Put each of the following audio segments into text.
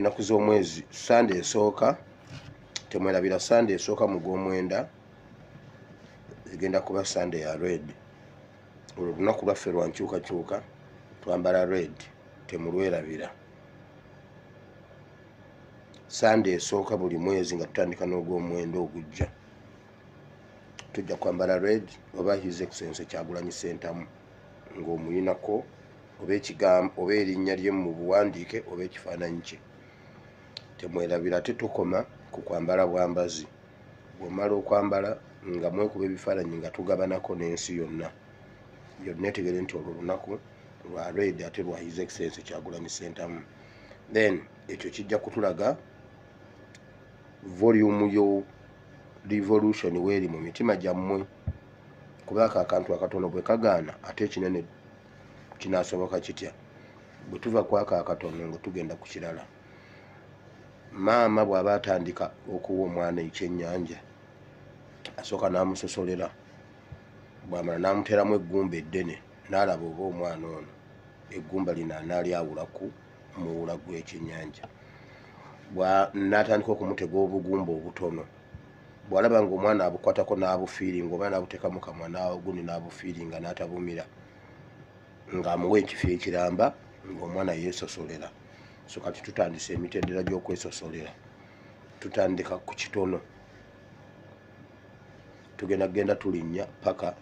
ennaku z'omwezi Sunday esooka temwerabira Sunday esooka mu gw'omwenda egenda kuba Sunday ya red. Olwo lunaku lwaffe lwa nkyukakyuka twambala red, temulwerabira. Sunday esooka buli mwezi nga tutandika n'ogw'omwenda ogujja tujja kwambala red oba His Excellency Kyagulanyi Ssentamu ng'omuyinako oba ekigambo oba erinnya lye mu buwandiike oba ekifaananyi kye. Temwerabira ate tukoma ku kwambala bwambazi. Bw'omala okwambala nga mwekuba ebifaananyi nga tugabanako n'ensi yonna etegere nti olwo lunaku lwa red ate lwa His Excellency Kyagulanyi Ssentamu. Then ekyo kijja kutulaga volume yo revolution weeri mu mitima gyammwe, kubanga akantu akatono bwe kagaana ate ekinene kinaasoboka kitya. Bwe tuva ku ako akatono nga tugenda ku kirala. Maama bw'aba atandika okuwa omwana ekyennyanja asooka n'amusosolera, bw'amala n'amuteeramu eggumba eddene n'alaba oba omwana ono eggumba lino anaalyawula ku muwula gw'ekyennyanja. N'atandika okumutega obugumba obutono. Bw'alaba ng'omwana abukwatako n'abufiiringa oba n'abuteeka mu kamwa n'agundi n'abufiiringa n'atabumira, ng'amuwa ekifo ekiramba ng'omwana yeesosolera. So kati tutandise emitendera gy'okwesosolera. Tutandika ku kitono. Tugenda tulinnya paka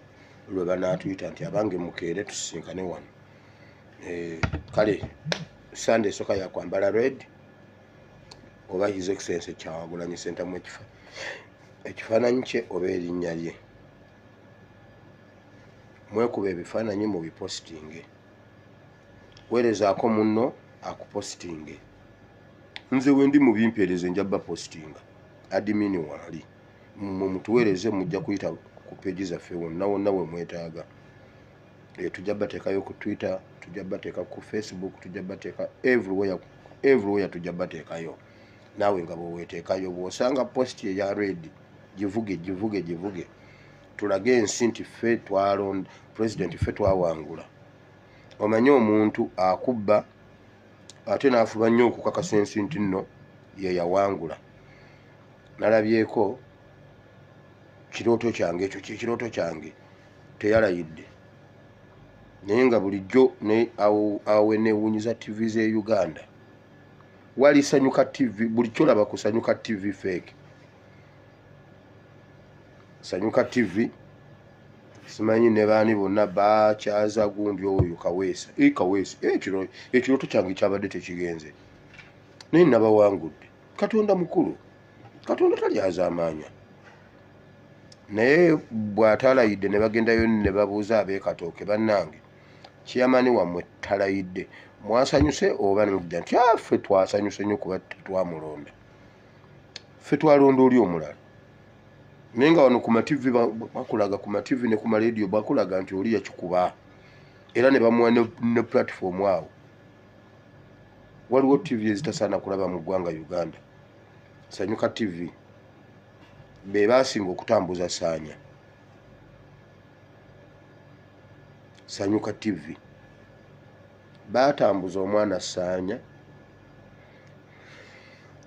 lwe banaatuyita nti abange mukeere tusisinkane wano. Kale Sunday esooka ya kwambala red oba His Excellency Kyagulanyi Ssentamu ekifaananyi kye oba erinnya lye. Mwekuba ebifaananyi mu bipositinge. Weerezaako munno akupositinge. Nze wendi mu bimpeereze njabba positinga. Admin waali. Mutuweereze mujja kuyita ku peegi zaffe wonna wonna we mwetaaga. Tujja bateekayo ku Twitter, tujja bateeka ku Facebook, tujja bateeka everywhere tujja bateekayo. Naawe nga bweweeteekayo bw'osanga post eya red givuge. Tulage ensi nti ffe twalonda President, ffe twawangula. Omanye omuntu akubba ate n'afuba nnyo okukakasa ensi nti nno ye yawangula. Nalabyeko kirooto kyange, ekyo kirooto kyange teyalayidde. Naye nga bulijjo awo neewuunyiza TV z'e Uganda. Wali Sanyuka TV, buli kyolaba ku Sanyuka TV fake. Sanyuka TV simanyi ne baani bonna bakyaza gundi oyo Kaweesa. Ekirooto kyange kyabadde tekigenze. Naye nabawangudde. Katonda mukulu. Katonda talyaza amaanya. Naye bw'atalayidde ne bagendayo ne babuuza ab'ekatooke bannange, kiyamani wammwe talayidde. Mwasanyuse oba nemujja nti ffe twasanyuse nnyo kuba twamulonda. Ffe twalonda oli omulala. Naye nga wano ku mativi bakulaga ku mativi ne ku maleediyo bakulaga nti oli yakikuba. Era ne bamuwa ne platform awo. Waliwo TV ezitasaana kulaba mu ggwanga Uganda. Sanyuka TV be baasinga okutambuza Saanya. Sanyuka TV baatambuza omwana Saanya.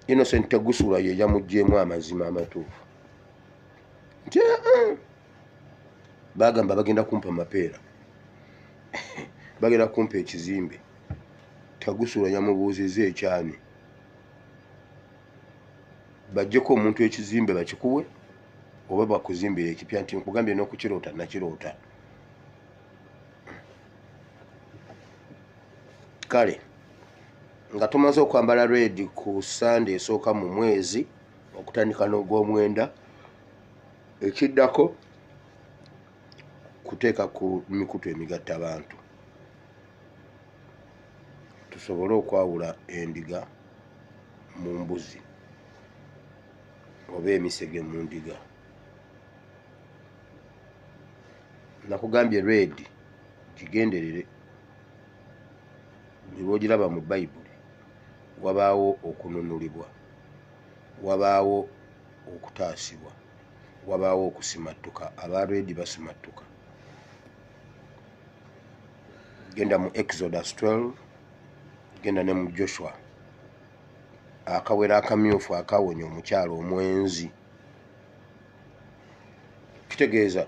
Innocent Tegusula ye yamuggyemu amazima amatuufu nti bagamba bagenda kumpa mapeera bagenda kumpa ekizimbe. Tegusula yamubuuzizza ekyani, bajjeko omuntu ekizimbe bakikuwe oba bakuzimbire ekipya nti nkugambye n'okukiroota nakiroota. Kale nga tumaze okwambala red ku Sunday esooka mu mwezi okutandika n'ogw'omwenda, ekiddako kuteeka ku mikutu emigattabantu tusobole okwawula endiga mu mbuzi oba emisege mu ndiga. Nakugambye red kigenderere. Lw'ogiraba mu Bayibuli wabaawo okununulibwa, wabaawo okutaasibwa, wabaawo okusimattuka. Aba red basimattuka. Genda mu Exodus 12, genda ne mu Joshua akawera akamyufu akawonya omukyalo omwenzi. Kitegeeza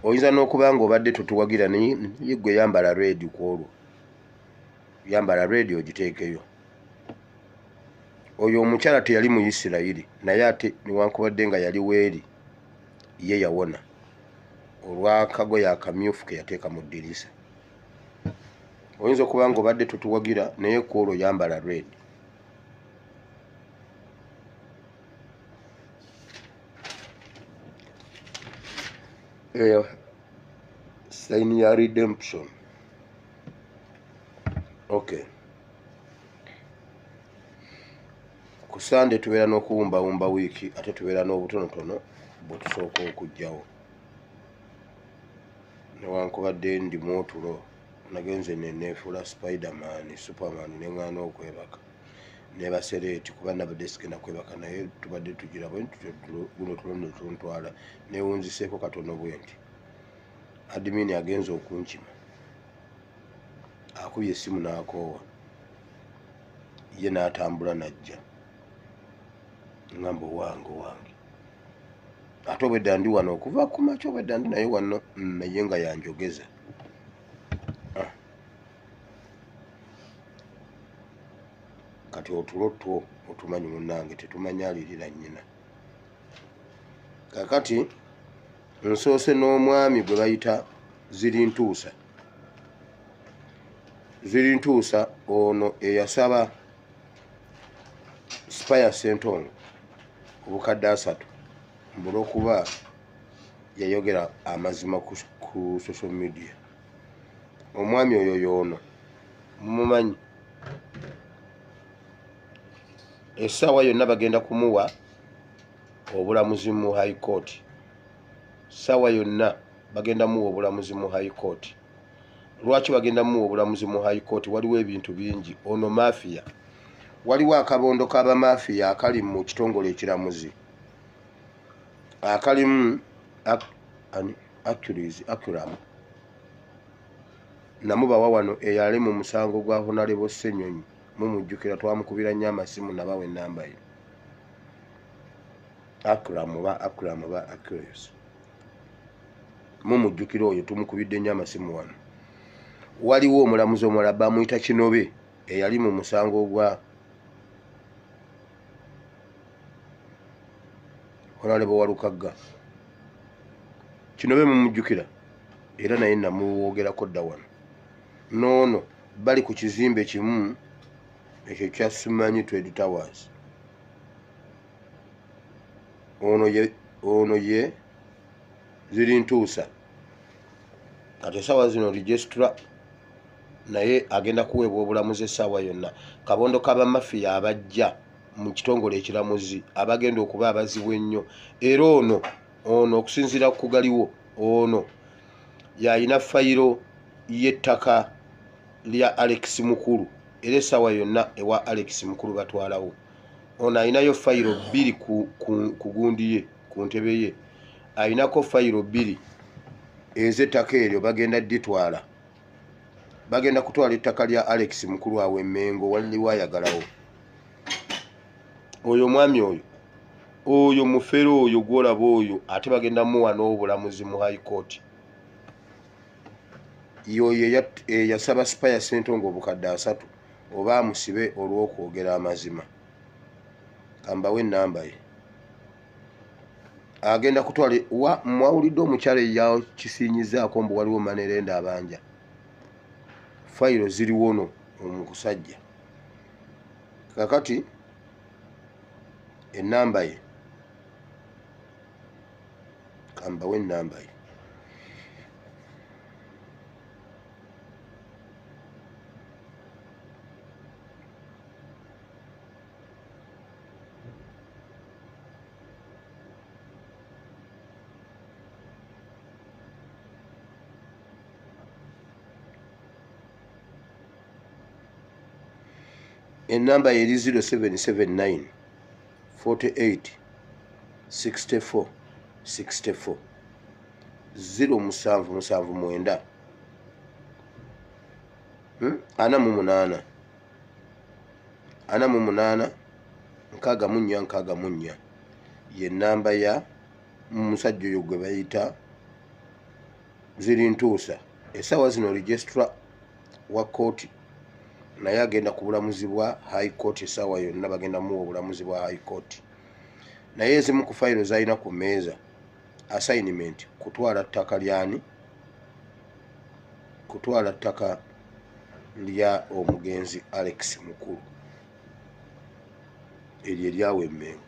oyinza n'okuba nga obadde totuwagira naye gwe yambala red ku olwo, yambala red ogiteekeyo. Oyo omukyala teyali mu Isirayiri naye ate newankubadde nga yali weeri ye yawona olw'akagoye akamyufu ke yateeka mu ddirisa. Oyinza okuba nga obadde totuwagira naye ku olwo yambala red. Sign ya redemption. Okay. Ku Sunday tubeera n'okuwumbawumba wiiki ate tubeera n'obutonotono bwe tusooka okugyawo. Newankubadde ndi mu otulo nagenze neneefula Spiderman, Superman neŋŋaana okwebaka. Nebasereeti kuba nabadde sigenda kwebaka naye tubadde tugira bwe guno tulo tuntwala neewunziseeko katono bwe nti admin agenza okunkima. Akubye essimu n'akoowa ye n'atambula najja ngamba owange ate obwedda ndi wano okuva ku makya obwedda ndi naye wano naye nga yanjogeza. Kati otulo two otumanyi munnange tetumanya alirira nnyina. Kakati nsoose n'omwami gwe bayita Zirintuusa. Zirintuusa ono eyasaba Spire Ssentongo obukadde 3 olw'okuba yayogera amazima ku social media. Omwami oyo y'ono mumumanyi. Essaawa yonna bagenda kumuwa obulamuzi mu High Court. Ssaawa yonna bagenda muwa obulamuzi mu High Court. Lwaki bagenda muwa obulamuzi mu High Court? Waliwo ebintu bingi. Ono mafia. Waliwo akabondo k'abamafiya akali mu kitongole ekiramuzi akalimu Accuramu. Namubawa wano eyali mu musango gwa Honorable Ssenyonyi mumujjukira twamukubira nnyo amasimu nabawa ennamba ye. Accuramu ba Accurus. Mumujjukira oyo tumukubidde nnyo amasimu wano. Waliwo omulamuzi omulala bamuyita Kinobe eyali mu musango gwa Honorable Walukagga. Kinobe mumujjukira era naye namuwogerako dda wano. Noono bali ku kizimbe kimu ekyo kya Simanyi Trade Towers. Ono ye Zirintuusa. Kati essaawa zino registra naye agenda kuweebwa obulamuzi essaawa yonna. Kabondo k'abamafiya abajja mu kitongole ekiramuzi abagenda okuba abazibu ennyo. Era ono okusinziira ku kugaliwo ono yalina fayiro y'ettaka lya Alex Mukulu era essaawa yonna ewa Alex Mukulu batwalawo. Ono alinayo fayiro 2 ku gundi ye ku ntebe ye. Alinako fayiro 2 ez'ettaka eryo bagenda ditwala. Bagenda kutwala ettaka lya Alex Mukulu awe Mengo waliwo ayagalawo. Oyo mwami oyo mufero oyo gwolaba oyo ate bagenda muwa n'obulamuzi mu High Court. Yoyo yasaba Spire Ssentongo obukadde 3 oba amusibe olw'okwogera amazima. Kambawe ennamba ye. Agenda kutwala mwawulidde omukyala eya kisiinyizaako mbu waliwo manerenda abanja. Fayiro ziriwo no omusajja. Kakati ennamba ye. Kambawe ennamba ye. Ennamba ye eri 0779 48 64 64 0779 48 48 644 ye namba ya musajja oyo gwe bayita Zirintuusa. Essaawa zino registra wa kooti naye agenda ku bulamuzi bwa high court. Essaawa yonna bagenda muwa obulamuzi bwa high court. Naye ezimu ku fayiro zalina ku mmeeza assignment kutwala ttaka lyani, kutwala ttaka lya omugenzi Alex Mukulu eryo eryawa Emmengo.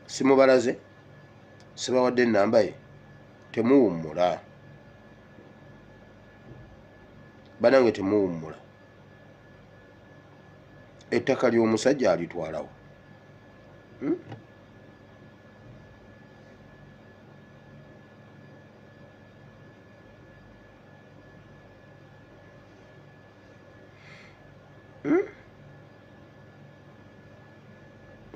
Simubalaze, sibawadde ennamba ye, temuwummula banange, temuwummula. Ettaka ly'omusajja alitwalawo.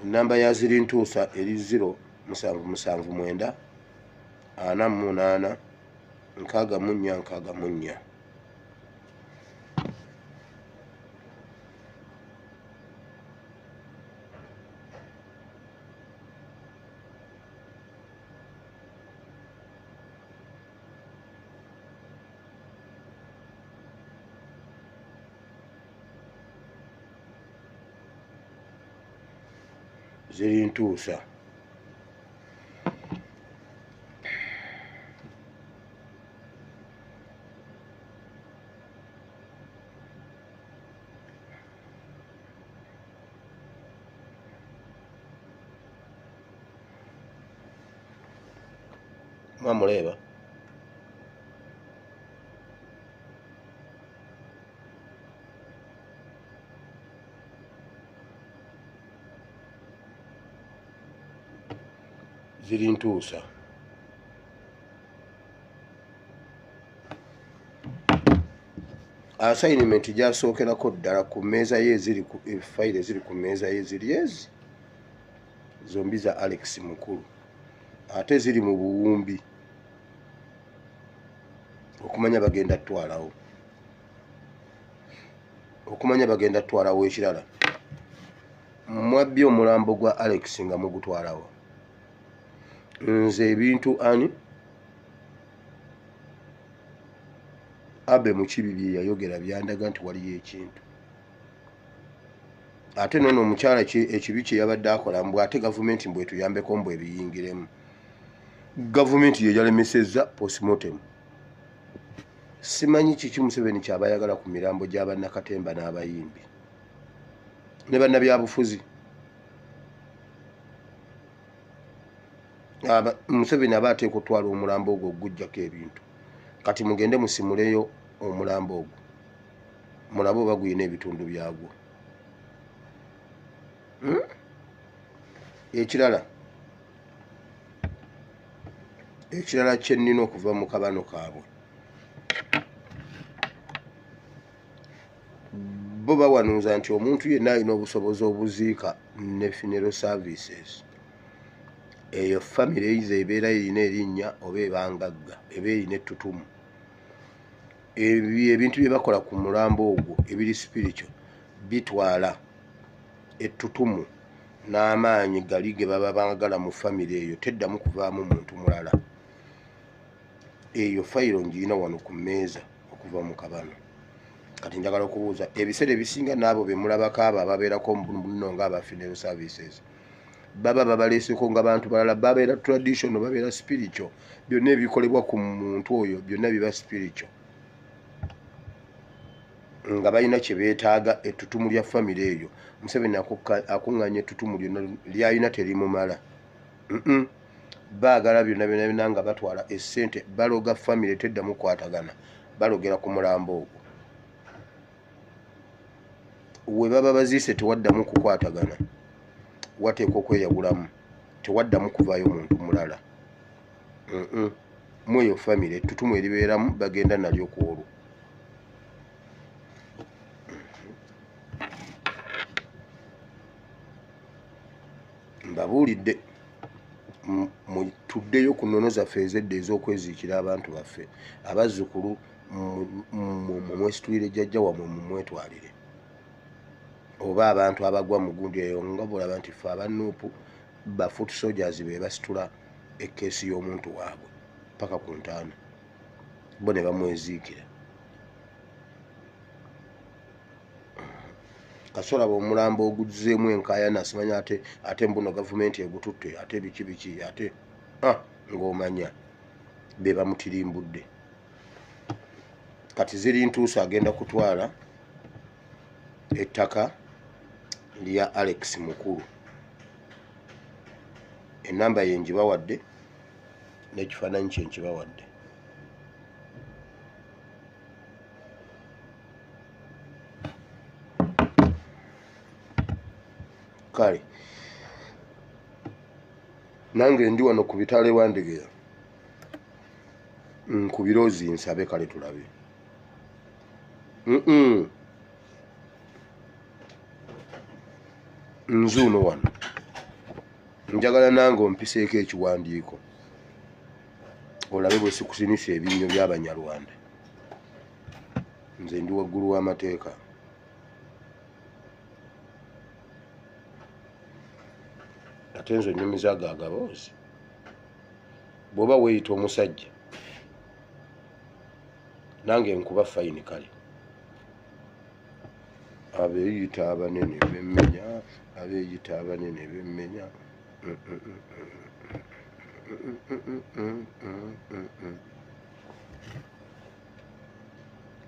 Namba ya Zirintuusa eri 0779 48 64. Zirintuusa. Mwamuleba? Zirintuusa. Assignment gyasookerako ddala ku mmeeza ye eziri ku fayiro eziri ku mmeeza ye ziri ezi zombi za Alex Mukulu, ate ziri mu buwumbi okumanya bagenda twalawo, okumanya bagenda twalawo. Ekirala, mwabbye omulambo gwa Alex nga mugutwalawo. Nze ebintu ani Abe Mukibi bye yayogera byandaga nti waliyo ekintu. Ate nono omukyala ekibi kye yabadde akola mbw ate gavumenti mbwe tuyambeko mbwe ebiyingiremu. Gavumenti ye yalemesezza postmortem. Simanyi kiki Museveni kyaba ayagala ku mirambo gya bannakatemba n'abayimbi ne bannabyabufuzi. Museveni aba ateekwa okutwala omulambo ogwo oguggyako ebintu. Kati mugende musimuleyo omulambo ogwo mulabe oba guyina ebitundu byagwo. Ekirala kye nnina okuva mu kabano kaabwe, bo bawanuuza nti omuntu yenna alina obusobozi obuziika ne funeral services. Eyo famire eyize ebeera erina erinnya oba ebangagga, eba erina ettutumu. Ebintu bye bakola ku mulambo ogwo ebiri spiritual bitwala ettutumu n'amaanyi gali ge baba baagala mu famire eyo, teddamu kuvaamu muntu mulala. Eyo fayiro ngirina wano ku mmeeza okuva mu kabano. Kati njagala okubuuza, ebiseera ebisinga n'abo be mulabako abo ababeerako muno nga aba funeral services baba babaleeseko nga bantu balala, babeera traditional, babeera spiritual. Byonna ebikolebwa ku muntu oyo byonna biba spiritual, nga balina kye beetaaga. Ettutumu lya famire eyo Museveni akuŋŋaanya ettutumu lyonna lyalina terimumala. Baagala byonna nga batwala essente baloga famire, teddamu kwatagana, balogera ku mulambo ogwo. We baba baziise tewaddamu kukwatagana, wateekwa okweyawulamu, tewaddamu kuvaayo muntu mulala. Mu eyo famire ettutumu eribeeramu bagenda nalyo ku olwo. Mbabuulidde tuddeyo ku nnono zaffe ez'edda ez'okweziikira abantu baffe, abazzukulu mumwesitulire jjajja wammwe mumwetwalire. oba abantu abagwa mu gundi eyo nga bulaba nti ffe abanuupu ba foot soldiers be basitula ekkeesi y'omuntu waabwe paka ku ntaana bo ne bamweziikira. kasolaba omulambo oguzzeemu enkaayana simanya ate mbuno gavumenti egututte ate biki ate ng'omanya be bamutirimbudde. Kati ziri ntuuso agenda kutwala ettaka lya Alex Mukulu. Enamba ye njibawadde n'ekifaananyi kye nkibawadde. Kale nange ndi wano ku bitale Wandegeya ku biroozi nsabe kale tulabe. Nzuuno wano njagala nange ompiseeko ekiwandiiko olabe bwe sikusinisa ebinnyo by'Abanyarwanda. Nze ndi waggulu w'amateeka. Ate nzo nnyumizaago agaboozi. Bw'oba weeyita omusajja nange nkuba fayini kale. Abeeyita abanene bemmenya, abeeyita abanene bemmenya.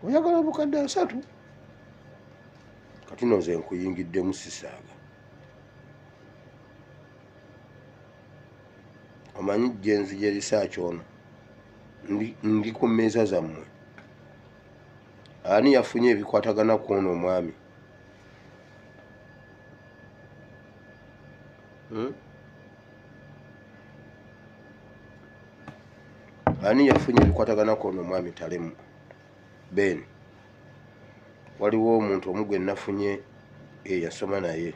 Oyagala bukadde 3 kati nze nkuyingiddemu sisaaga. Omanyi gye risaaki ono ndi ku mmeeza zammwe. Ani yafunye ebikwatagana ku ono omwami? Ani yafunye ebikwatagana ku ono omwami Talemu? Ben waliwo omuntu omu gwe nafunye yasoma naye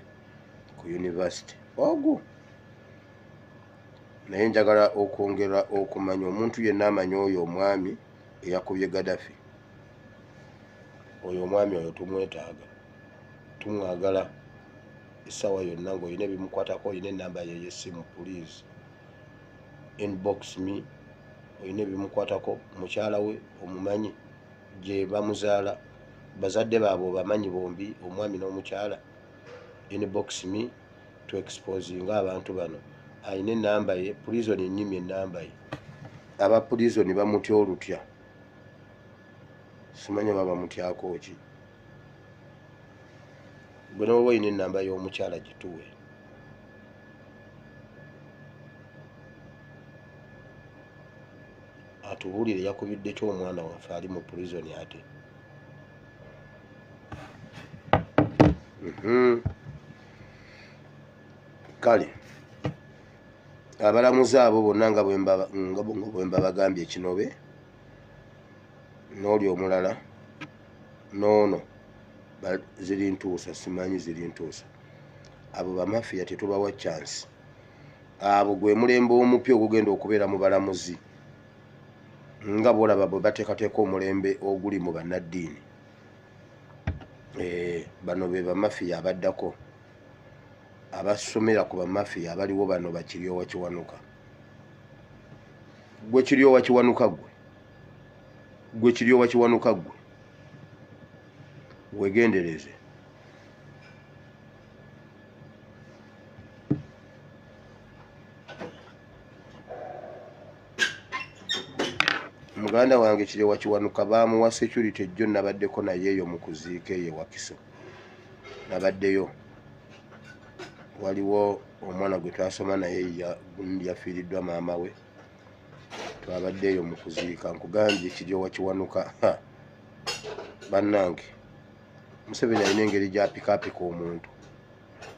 ku yunivasite ogwo. Naye njagala okwongera okumanya omuntu yenna amanya oyo omwami eyakubye Gaddafi. Oyo omwami oyo tumwetaaga, tumwagala essaawa yonna. Ng'olina ebimukwatako, olina ennamba ye y'essimu, please inbox me. Olina ebimukwatako, mukyala we omumanyi, gye bamuzaala, bazadde baabwe obamanyi bombi, omwami n'omukyala, inbox me to exposinga abantu bano. Ayina ennamba ye, prison ennyimye ennamba ye. Aba prison bamutya olutya, simanya baba mutyako ki. Bwe n'oba olina ennamba y'omukyala gituwe. Atubuulire yakubidde ki omwana waffe ali mu prison ate. Kale abalamuzi abo bonna nga bwe mbabagambye Kinobe n'oli omulala n'ono ziri ntuusa, simanyi ziri ntuusa. Abo bamafiya tetubawa chance. Abo gwe mulembe omupya ogugenda okubeera mu balamuzi nga bwolaba bwe bateekateeka omulembe oguli mu bannaddiini. Bano be bamafiya abaddako, abasomera ku bamafiya abaliwo bano Bakiryowa Kiwanuka. Gwe Kiryowa Kiwanuka gwe Kiryowa Kiwanuka gwe wegendereze. Muganda wange Kiryowa Kiwanuka baamuwa security ejjo nabaddeko naye eyo mu kuziika eyo Wakiso. Nabaddeyo. Waliwo omwana gwe twasoma naye yafiiriddwa maama we. Twabaddeyo mu kuziika. Nkugambye Kiryowa Kiwanuka. Bannange Museveni alina engeri gy'apikaapika omuntu,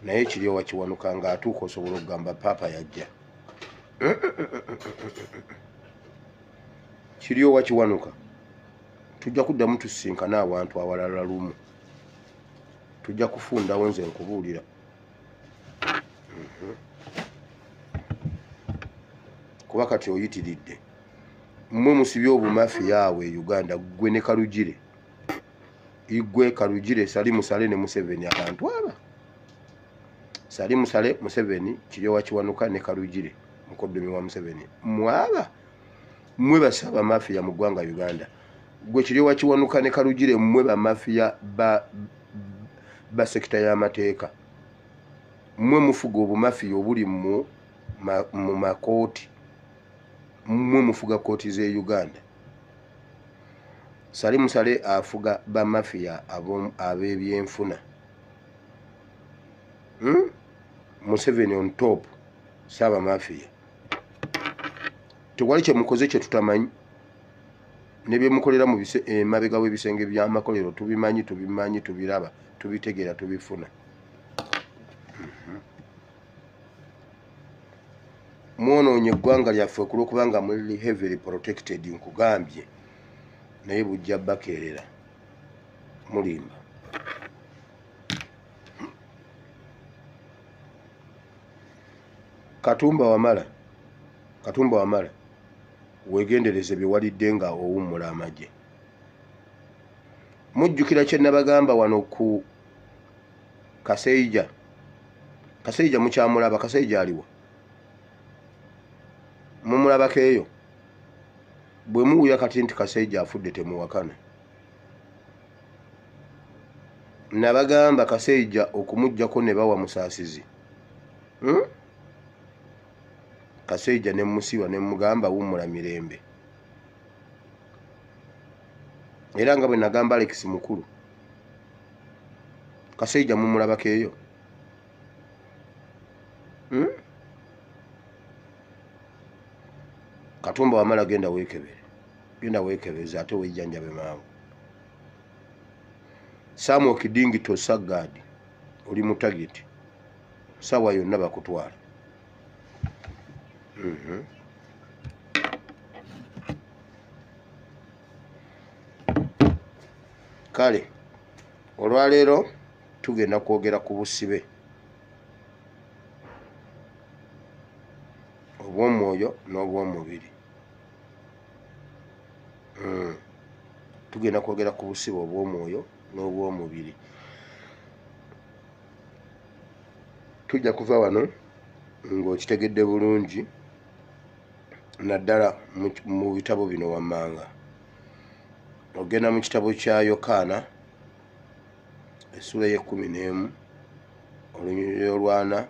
naye Kiryowa Kiwanuka ng'atuuka osobola okugamba paapa yajja. Kiryowa Kiwanuka tujja kuddamu tusisinkana awantu awalala lumu. Tujja kufundawo nze nkubuulira. Kuba kati oyitiridde. Mmwe musibye obumafiya awe Uganda, gwe ne Kalugire. Igwe Kalugire Sali Musale ne Museveni abantu aba. Sali Musale Museveni Kiryowa Kiwanuka ne Kalugire mukoddomi wa Museveni mwaba mmwe basaba mafia mu ggwanga Uganda gwe Kiryowa Kiwanuka ne Kalugire mmwe ba mafia ba sekita y'amateeka mmwe mufuga obumafiya obuli mu makooti mmwe mufuga kooti ze Uganda. Sali Musale afuga ba mafia ab'ebyenfuna. Museveni on top saba mafia. Tewali kye mukoze kye tutamanyi ne bye mukolera mu mabega w'ebisenge by'amakolero tubimanyi tubiraba tubitegera tubifuna. Mwonoonye eggwanga lyaffe kulwokubanga muli heavily protected nkugambye naye bujja bakeerera mulimba. Katumba Wamala wegendereze bye walidde nga owummula amagye. Mujjukira kye nabagamba wano ku Kaseija mukyamulaba. Kaseija aliwa mumulabako eyo bwe muwuya kati nti Kaseija afudde temuwakana. Nabagamba Kaseija okumuggyako ne bawa musaasizi. Kaseija ne musiba ne mugamba wummula mirembe. Era nga bwe nagamba Alex mukulu Kaseija mumulabako eyo. Katumba Wamala genda weekebeze ate weejjanjabe mangu. Samuel Kidingi tosagadi oli mu target sawa yonna bakutwala. Kale olwaleero tugenda kwogera ku busibe obw'omwoyo n'obw'omubiri. Tugenda kwogera ku busibe obw'omwoyo n'obw'omubiri. Tujja kuva wano ng'okitegedde bulungi naddala mu bitabo bino wammanga. Ogenda mu kitabo kya Yokaana essula ye-11 olunyiriri olwana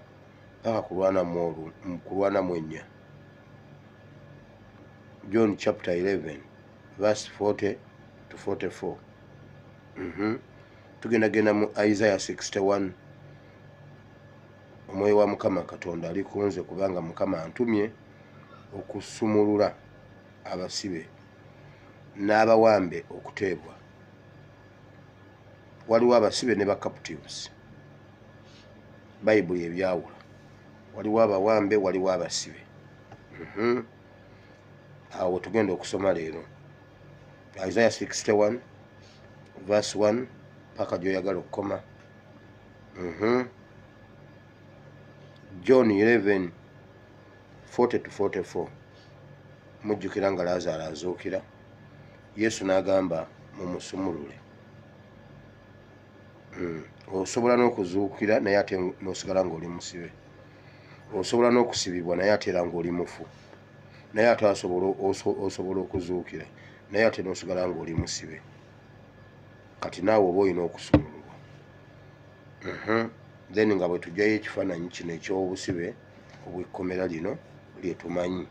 paka ku lwana mu 4. John chapter 11 verse 40 to 44. Tugenda mu Isaiah 61. Omwoyo wa Mukama Katonda ali kunze kubanga Mukama antumye okusumulula abasibe n'abawambe okuteebwa. Waliwo abasibe ne ba captives. Bayibuli ebyawula. Waliwo abawambe waliwo abasibe. Awo tugenda okusoma leero Isaiah 61 verse 1 paka gy'oyagala okukoma. John 11 40 to 44. Mujjukira nga Lazaro azuukira. Yesu n'agamba mumusumulule. Osobola n'okuzuukira naye ate n'osigala ng'oli musibe. Osobola n'okusibibwa naye ate era ng'oli mufu. Naye ate osobola okuzuukira naye ate n'osigala ng'oli musibe. Kati naawe oba olina okusumululwa. Then nga bwe tujjayo ekifaananyi kino eky'obusibe obw'ekkomera lino lye tumanyi.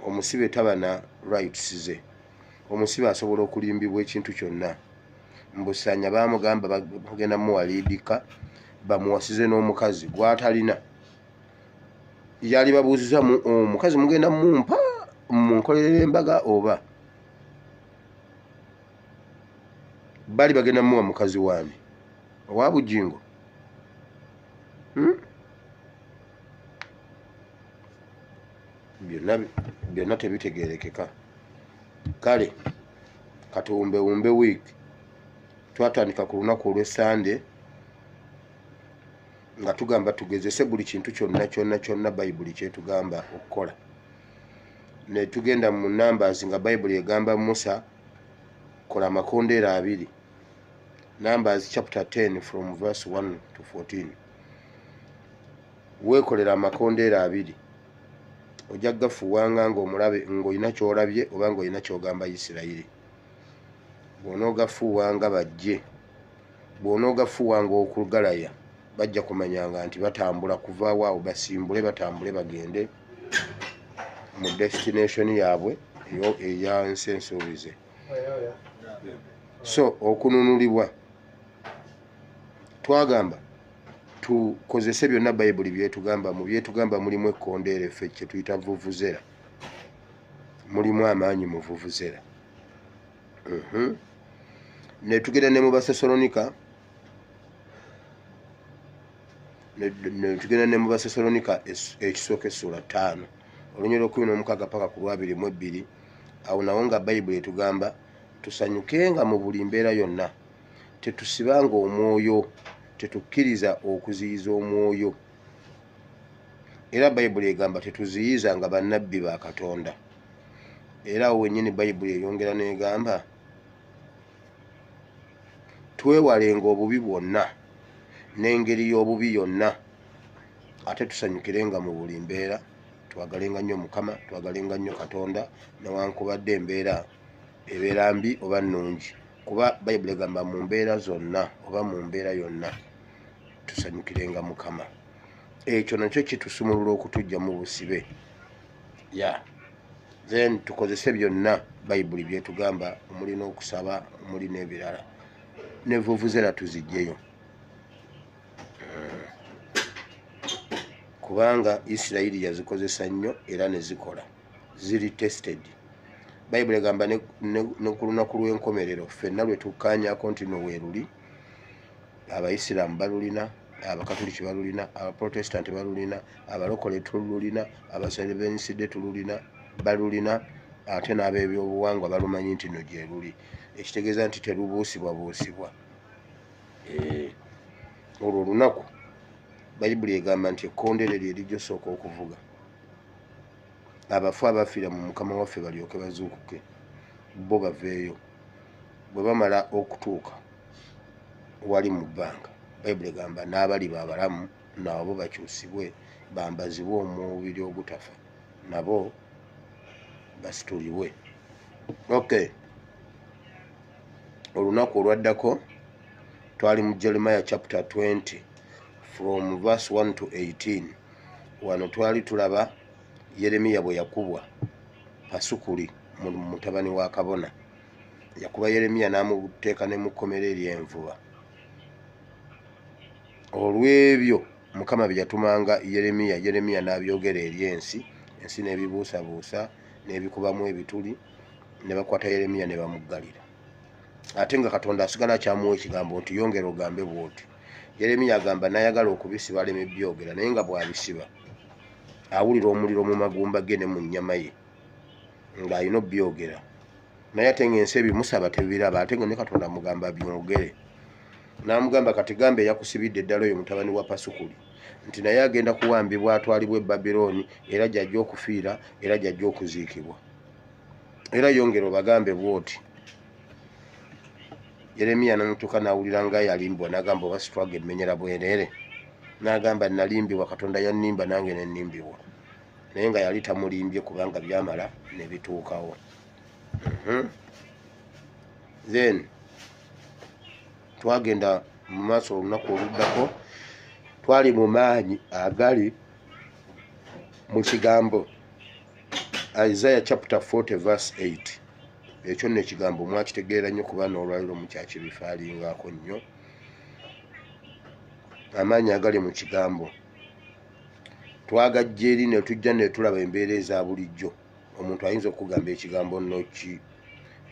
Omusibe taba na rights ze. Omusibe asobola okulimbibwa ekintu kyonna. Mbusanya baamugamba bagenda muwaliidika bamuwasize n'omukazi gw'atalina. Yali babuuziza omukazi mugenda mumpa munkolerera embaga oba bali bagenda muwa mukazi waani owa Bujingo. Byonna tebitegeerekeka. Kale katuwumbewumbe wiiki twatandika ku lunaku olw'Essande nga tugamba tugezese buli kintu kyonna Bayibuli kyetugamba okukola. Ne tugenda mu Numbers nga Bayibuli egamba Musa kola amakondeera 2 Numbers chapter 10 from verse 1 to 14. Weekolera amakondeera abiri ojja gafuwanga ng'omulabe ng'olina ky'olabye oba ng'olina ky'ogamba Isirayiri. Bw'onoogafuuwanga bajje, bw'onoogafuuwanga okugalaya bajja kumanyanga nti batambula kuva awo basimbule batambule bagende mu destination yaabwe eya nsi ensuubize. So okununulibwa twagamba tukozese byonna Bayibuli byetugamba. Mu byetugamba mulimu ekkondeere effe kye tuyita vuvuzera, mulimu amaanyi mu vuvuzera. Ne tugenda ne mu Basesalonika, ne tugenda ne mu Basesalonika ekisooka essula 5 olunyi lw'16 paka ku 22. Awo nawo nga Bayibuli etugamba tusanyukenga mu buli mbeera yonna, tetusibanga omwoyo, tetukkiriza okuziyiza omwoyo. Era Bayibuli egamba tetuziyizanga bannabbi ba Katonda. Era awo wennyini Bayibuli eyongera n'egamba twewalenga obubi bwonna n'engeri y'obubi yonna, ate tusanyukirenga mu buli mbeera, twagalenga nnyo Mukama, twagalenga nnyo Katonda newankubadde embeera ebeera mbi oba nnungi, kuba Bayibuli egamba mu mbeera zonna oba mu mbeera yonna tusanyukirenga Mukama. Ekyo nakyo kitusumulula okutujja mu busibe. Then tukozese byonna Bayibuli byetugamba, omuli n'okusaba, omuli n'ebirala, ne vuvuzera tuzijjeyo. Kubanga Isirayiri yazikozesa nnyo era ne zikola, ziri tested. Bayibuli egamba ne ku lunaku lw'enkomerero ffenna lwe tukkaanyaako nti no weeruli, Abayisiraamu balulina, Abakatuliki balulina, Abaprotestanti balulina, abalokole tululina, Abasevensidde tululina, balulina, ate n'ab'ebyobuwangwa balumanyi nti no gye luli. Ekitegeeza nti terubuusibwabuusibwa. Olwo olunaku Bayibuli egamba nti ekkondeere lye lijja osooka okuvuga, abafu abafiira mu Mukama waffe balyoke bazuukuke, bo baveeyo. Bwe bamala okutuuka wali mu bbanga, Bayibuli egamba n'abali baabalamu nabo bakyusibwe, bambazibwe omubiri ogutafa, nabo basitulibwe. Olunaku olwaddako twali mu Jeremiah chapter 20 from verse 1 to 18. Wano twali tulaba Yeremiya bwe yakubwa Pasukuli mutabani wa kabona. Yakuba Yeremiya n'amuteeka ne mu kkomera ery'envuba. Olw'ebyo Mukama bye yatumanga Yeremiya n'abyogera eri ensi n'ebibuusabuusa n'ebikubamu ebituli, ne bakwata Yeremiya ne bamuggalira. Ate nga Katonda asigala akyamuwa ekigambo nti yongera ogambe bw'oti. Yeremiya agamba n'ayagala okubisiba aleme byogera, naye nga bw'abisiba awulira omuliro mu magumba ge ne mu nnyama ye ng'alina byogera, naye ate ng'ensi ebimusaba tebiraba, ate nga ne Katonda amugamba byogere. N'amugamba kati gamba eyakusibidde eddala oyo mutabani wa Pasukuli nti naye agenda kuwambibwa atwalibwa e Babirooni, era gy'ajja okufiira, era gy'ajja okuziikibwa. Era yongera obagambe bw'oti. Yeremiya n'amutuuka n'awulira nga yalimbwa, n'agamba oba sitwaga emmenyera bwereere. N'agamba nalimbibwa, Katonda yannimba nange ne nnimbibwa. Naye nga yali tamulimbye kubanga byamala ne bituukawo. Then twagenda mu maaso olunaku oluddako, twali mu maanyi agali mu kigambo Isaiah chapter 40 verse 8. Ekyo nno ekigambo mwakitegeera nnyo kuba n'olwaliro mukyakibifaalingako nnyo. Amaanyi agali mu kigambo twagajja eri ne tujja ne tulaba embeera eza bulijjo. Omuntu ayinza okugamba ekigambo nno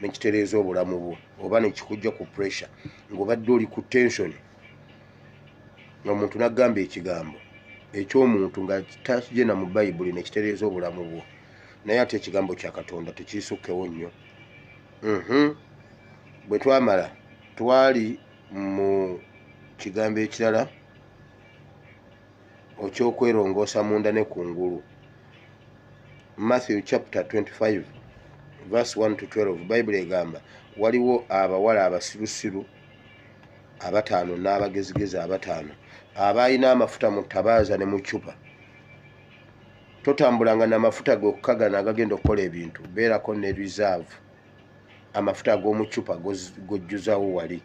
nekitereeza obulamu bwo, oba nekikujja ku pressure ng'obadde oli ku tension, ng'omuntu n'agamba ekigambo eky'omuntu nga takigenda mu Bayibuli nekitereeza obulamu bwo, naye ate ekigambo kya Katonda tekiisukkewo nnyo. Bwe twamala twali mu kigambo ekirala eky'okwerongoosa munda ne kungulu. Matthew chapter 25 verse 1 to 12. Bayibuli egamba waliwo abawala abasirusiru abataano n'abagezigezi abataano abalina amafuta mu ttabaaza ne mu ccupa. Totambulanga n'amafuta gokka gano agagenda okukola ebintu, beerako ne reserve amafuta ag'omu ccupa gojjuzaawo wali,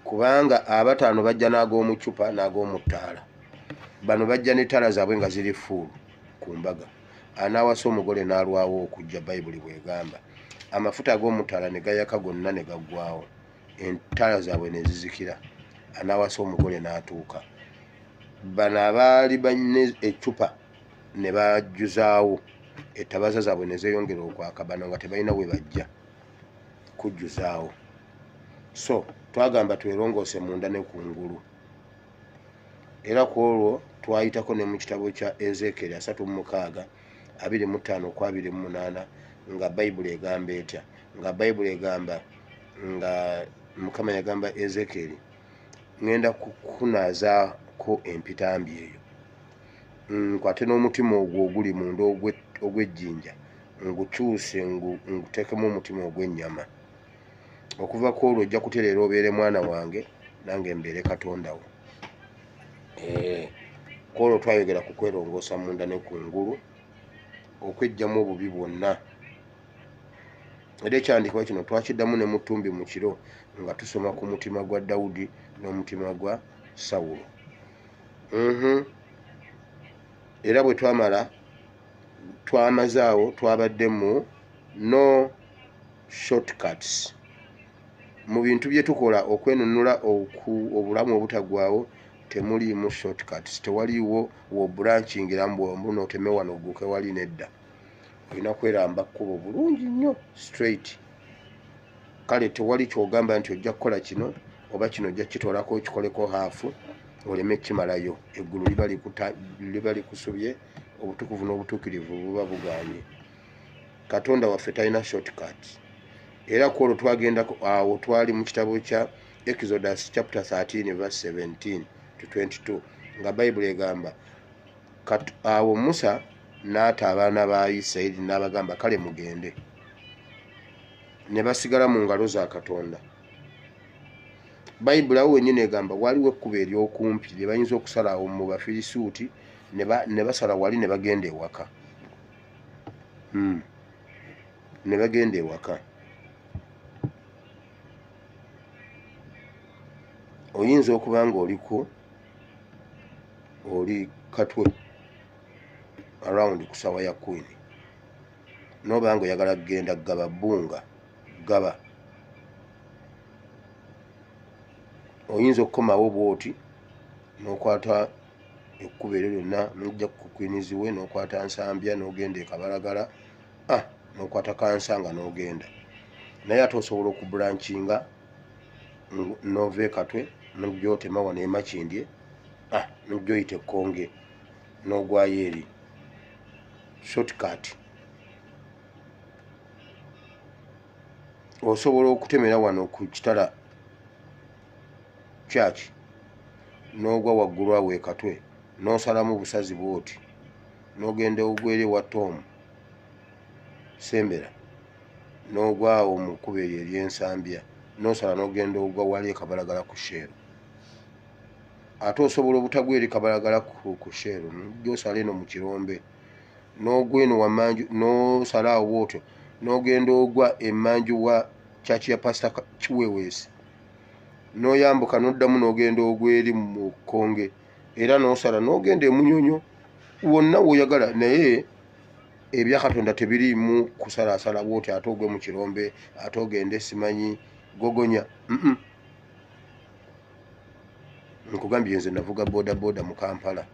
kubanga abataano bajja n'ag'omu ccupa n'ag'omu ttaala. Bano bajja n'ettaala zaabwe nga ziri fuulu ku mbaga. Anaawasa omugole n'alwawo okujja Bayibuli bw'egamba. Amafuta ag'omu ttaala ne gayaka gonna ne gaggwaawo, entaala zaabwe ne zizikira. Anaawasa omugole n'atuuka. Bano abaali balina eccupa ne bajjuzaawo, ettabaaza zaabwe ne zeeyongera okwaka, bano nga tebalina we bajja kujjuzaawo. So twagamba twerongoose munda ne kungulu. Era ku olwo twayitako ne mu kitabo kya Ezekiel 36 25-28 nga Bayibuli egamba etya. Nga Bayibuli egamba nga Mukama yagamba Ezekiel, ngenda kukunaazaako empitambi eyo, nkwate n'omutima ogwo oguli munda ogw'ejjinja ngukyuse nguteekemu omutima ogw'ennyama. Okuva ku olwo ojja kutereera obeere mwana wange nange mbeere Katonda wo. Ku olwo twayogera ku kwerongoosa munda ne kungulu, okweggyamu obubi bwonna. Era ekyandikibwa kino twakiddamu ne mu ttumbi mu kiro nga tusoma ku mutima gwa Dawudi n'omutima gwa Sawulo. Era bwe twamazaawo twabadde mu no shortcuts. Mu bintu bye tukola okwenunula obulamu obutaggwaawo temuliimu shortcuts. Tewaliiwo wobulankingira mbwombu n'oteme wano oguke wali nedda. Olina kweramba kkubo bulungi nnyo straight. Kale tewali kyogamba nti ojja kukola kino oba kino ojja kitwalako okikoleko haafu oleme kimalayo. Eggulu liba likusubye, obutukuvu n'obutuukirivu buba bugaanye. Katonda waffe talina shortcuts. Era ku olwo twagenda awo twali mu kitabo kya Exodus chapter 13:17-22 nga Bayibuli egamba awo Musa n'ata abaana ba Isirayiri n'abagamba kale mugende. Ne basigala mu ngalo za Katonda. Bayibuli awo wennyini egamba waliwo ekkubo ery'okumpi lye bayinza okusala awo mu Bafirisuuti ne basala wali ne bagenda ewaka. Ne bagenda ewaka. Oyinza okuba nga oli Katwe around ku ssaawa ya Queen, n'oba nga oyagala kugenda Gaba Bbunga Gaba. Oyinza okukomawo bw'oti n'okwata ekkubo eryo lyonna n'ojja ku Kwiniziwe n'okwata Nsambya n'ogenda e Kabalagala, n'okwata Kansanga n'ogenda. Naye ate osobola okubulankinga n'ova e Katwe n'ojja otema wano e Makindye, n'ojja oyita Ekkonge n'ogwayo eri. Shortcut. Osobola okutemera wano ku kitala church n'ogwa waggulu awo e Katwe n'osalamu busazi bw'oti n'ogenda ogwere wa Tom Sembera n'ogwa awo mu kkubo eryo ery'Ensambya n'osala n'ogenda ogwa wali e Kabalagala ku Sheero. Ate osobola obutagwa eri Kabalagala ku Sheero n'osala eno mu Kirombe n'ogwa eno wammanju n'osala awo bw'otyo n'ogenda ogwa emmanju wa church ya Pastor Kiweweesi n'oyambuka n'oddamu n'ogenda ogweri mu Kkonge era n'osala n'ogenda e Munyonyo. Wonna w'oyagala, naye ebya Katonda tebiriimu kusalaasala bw'oti ate ogwe mu Kirombe ate ogende simanyi Gogonya. Nkugambye nze navuga bodaboda mu Kampala.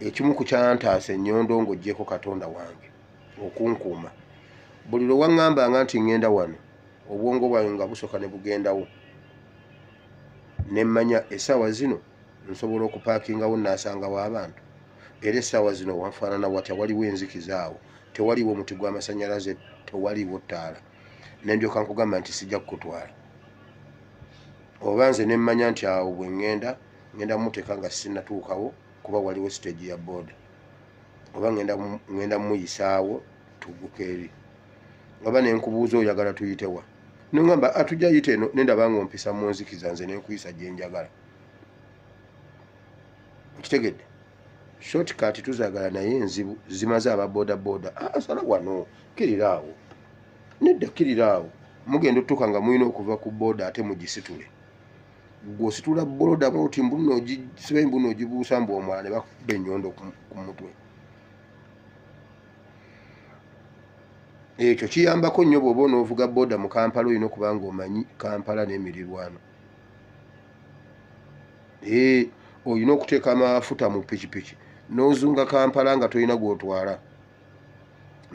Ekimu ku kyantaasa ennyondo ng'oggyeko Katonda wange okunkuuma. Buli lwe waŋŋambanga nti ŋŋenda wano obwongo bwange nga busooka ne bugendawo. Ne mmanya essaawa zino nsobola okupaakingawo n'asangawo abantu. Era essaawa zino wafaanana watya, waliwo enzikiza awo, tewaliwo omuti gw'amasannyalaze, tewaliwo ttaala. Ne ndyoka nkugamba nti sijja kukutwala. Oba nze ne mmanya nti awo bwe ŋŋenda mmuteeka nga sinnatuukawo kuba waliwo stage ya booda. Oba ŋŋenda muyisaawo tugguke eri. Oba ne nkubuuza oyagala tuyitewa. nongamba atujja yite eno nendaba ng'ompisa mu nzikiza nze nenkuyisa gye njagala okitegedde shortcut tuzaagala naye enzibu zimaze ababodaboda asala wano kiriraawo nedda kiriraawo mugenda otuuka nga mulina okuva ku boda ate mugisitule gw'ositula boloda bwoti mbuno ogisiba embuno ogibuusa mbu omwala ne bakuba ennyondo ku mutwe ekyo kiyambako nnyo bw'oba onoovuga boda mu Kampala olina okuba ng'omanyi Kampala n'emirirwano olina okuteeka amafuta mu pikipiki n'ozunga Kampala nga tolina gw'otwala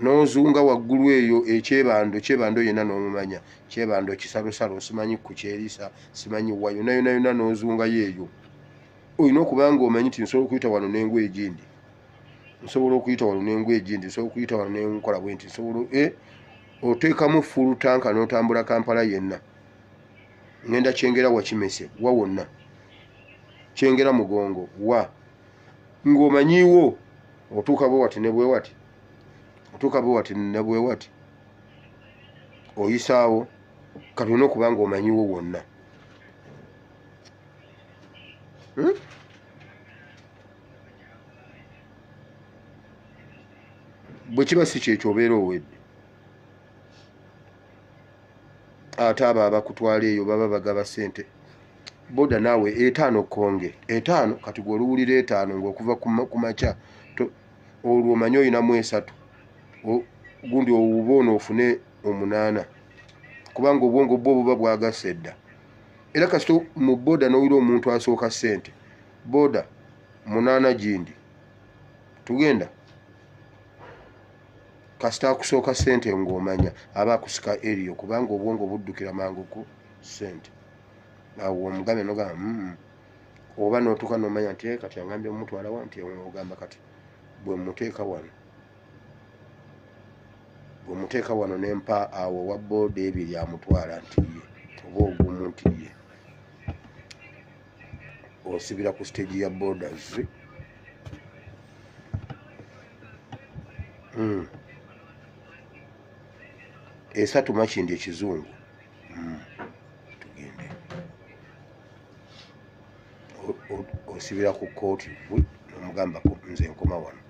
n'ozunga waggulu eyo kyebando yenna n'omumanya kyebando kisalosalo simanyi ku kyerisa simanyi wa yonna n'ozungayo eyo olina okuba ng'omanyi nti nsobola okuyita wano n'engoye egindi nsobola okuyita wano n'engoye egindi nsobola okuyita wano n'enkola bwe nti nsobola oteekamu full tanka n'otambula Kampala yenna ngenda Kyengera Wakimese wa wonna Kyengera Mugongo wa ng'omanyiiwo otuuka bwe wati ne bwe wati otuuka bwe wati ne bwe wati oyisaawo kati olina okuba ng'omanyiiwo wonna bwe kiba si kyekyo obeera owedde ate abo abakutwala eyo baba bagaba ssente boda naawe 5 konge 5 kati gwe oluwulira 5 ng'okuva ku makya olwo omanyi olinamu 3 gundi obuboona ofune 8 kubanga obwongo bwo buba bwagasa edda era kasito mu boda n'owulira omuntu asooka ssente boda 8 gindi tugenda kasita akusooka ssente ng'omanya aba akusika eriyo kubanga obwongo buddukira mangu ku ssente awo omugambe nogamba oba n'otuuka n'omanya nti kati angambye omutwala wa nti ogamba kati bwe muteeka wano nempa awo wa booda ebiri amutwala nti ye oba ogumu nti ye osibira ku stage ya borders esatu makindi ekizungu tugende osibira ku kooti nomugambako nze nkoma wano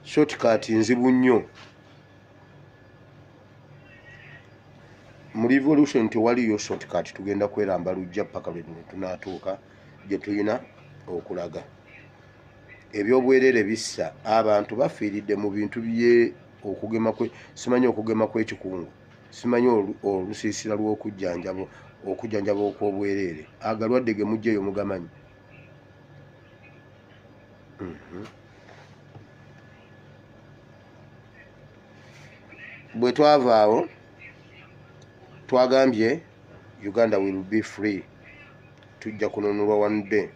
shortcut nzibu nnyo mu revolution tewaliyo shortcut tugenda kweramba lujja paka lwe tunaatuuka gye tulina okulaga ebyobwerere bissa abantu bafiiridde mu bintu bye okugema simanyi okugema kw'ekikungu simanyi olusiisira lw'okujjanjaba okw'obwerere agalwadde ge mujjayo mugamanyi bwe twavaawo twagambye Uganda will be free tujja kununulwa one day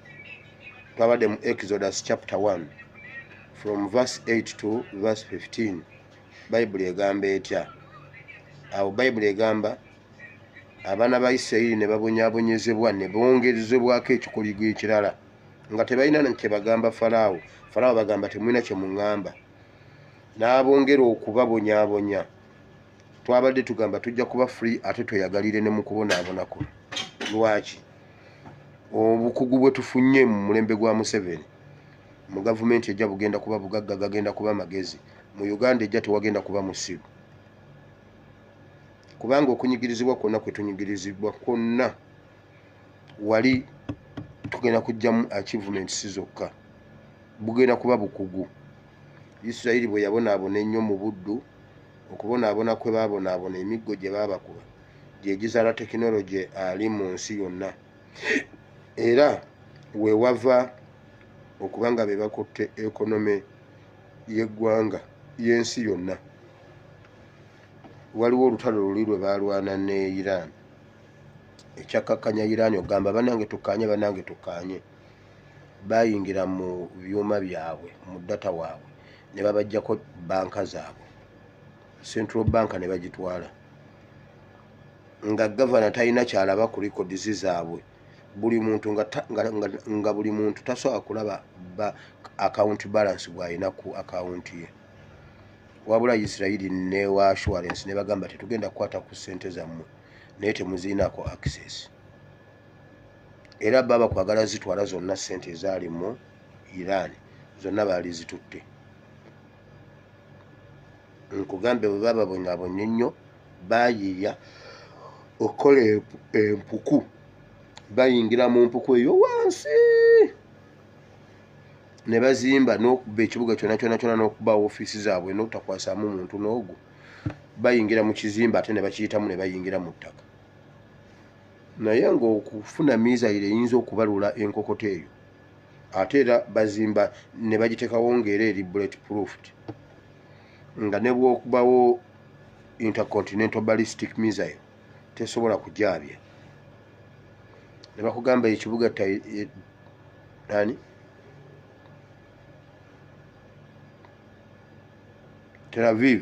twabadde mu Exodus chapter 1 from verse 8 to verse 15 Bible egamba etya awo Bible egamba abaana ba Isirayiri ne babonyaabonyezebwa ne bongerezebwako ekikoligo ekirala nga tebalina kye bagamba Falaawo bagamba temulina kye muŋŋamba n'abongera okubabonyaabonya twabadde tugamba tujja kuba free ate tweyagalire ne mu kubonaabonako lwaki obukugu bwe tufunye mu mulembe gwa Museveni mu gavumenti ejja bugenda kuba bugagga gagenda kuba magezi mu Uganda ejja tewagenda kuba musiru kubanga okunyigirizibwa kwonna kwe tunyigirizibwa kwonna wali tugenda kujjamu achievements zokka bugenda kuba bukugu Isirayiri bwe yabonaabona ennyo mu buddu okubonaabona kwe baabonaabona emiggo gye baabakuba gye gizaala tekinologi ali mu nsi yonna era wewava okubanga be bakutte ekonome y'eggwanga y'ensi yonna waliwo olutalo luli lwe baalwana ne Iran ekyakkakkanya Iran ogamba banange tukkaanye bayingira mu byuma byabwe mu data waabwe ne babajjako banka zaabwe Central Bank ne bagitwala nga governor talina kyalaba ku records zaabwe buli muntu nga buli muntu tasobola kulaba account balance bw'alina ku account ye wabula Isirairi ne wa assurance ne bagamba tetugenda kukwata ku ssente zammwe naye temuziinako access era baba kwagala zitwala zonna ssente ezaali mu Iran zonna baali zitutte nkugambe bwe baba bonyabonye nnyo bayiiya okukola empuku bayingira mu mpuku eyo wansi ne bazimba n'okuba ekibuga kyonna n'okuba ofiisi zaabwe n'otakwasaamu muntu n'ogwo bayingira mu kizimba ate ne bakiyitamu ne bayingira mu ttaka naye ng'okufuna misaire eyinza okubalula enkokoto eyo ate era bazimba ne bagiteekawo ng'era eri bullet proofed nga ne bw'okubawo intercontinental ballistic missile tesobola kujaabya ne bakugamba ekibuga Tel Aviv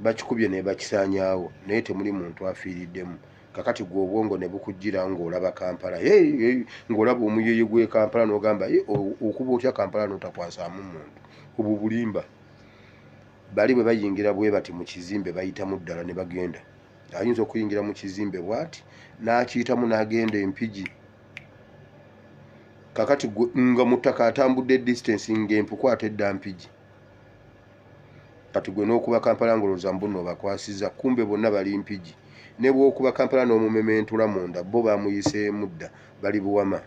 bakikubye ne bakisaanyaawo naye temuli muntu afiiriddemu kakati gwe obwongo ne bukujjira ng'olaba Kampala ng'olaba omuyeeye gw'e Kampala n'ogamba okuba otya Kampala n'otakwasaamu muntu obwo bulimba bali bwe bayingira bwe bati mu kizimbe bayitamu ddala ne bagenda ayinza okuyingira mu kizimbe bw'ati n'akiyitamu n'agenda empigi kakati nga mu ttaka atambudde distance ng'empuku ate edda mpigi kati gwe n'okuba Kampala ng'olowooza mbu n'obakwasiza kumbe bonna bali mpigi ne bw'okuba Kampala n'omumementula munda bo bamuyiseemu dda bali buwama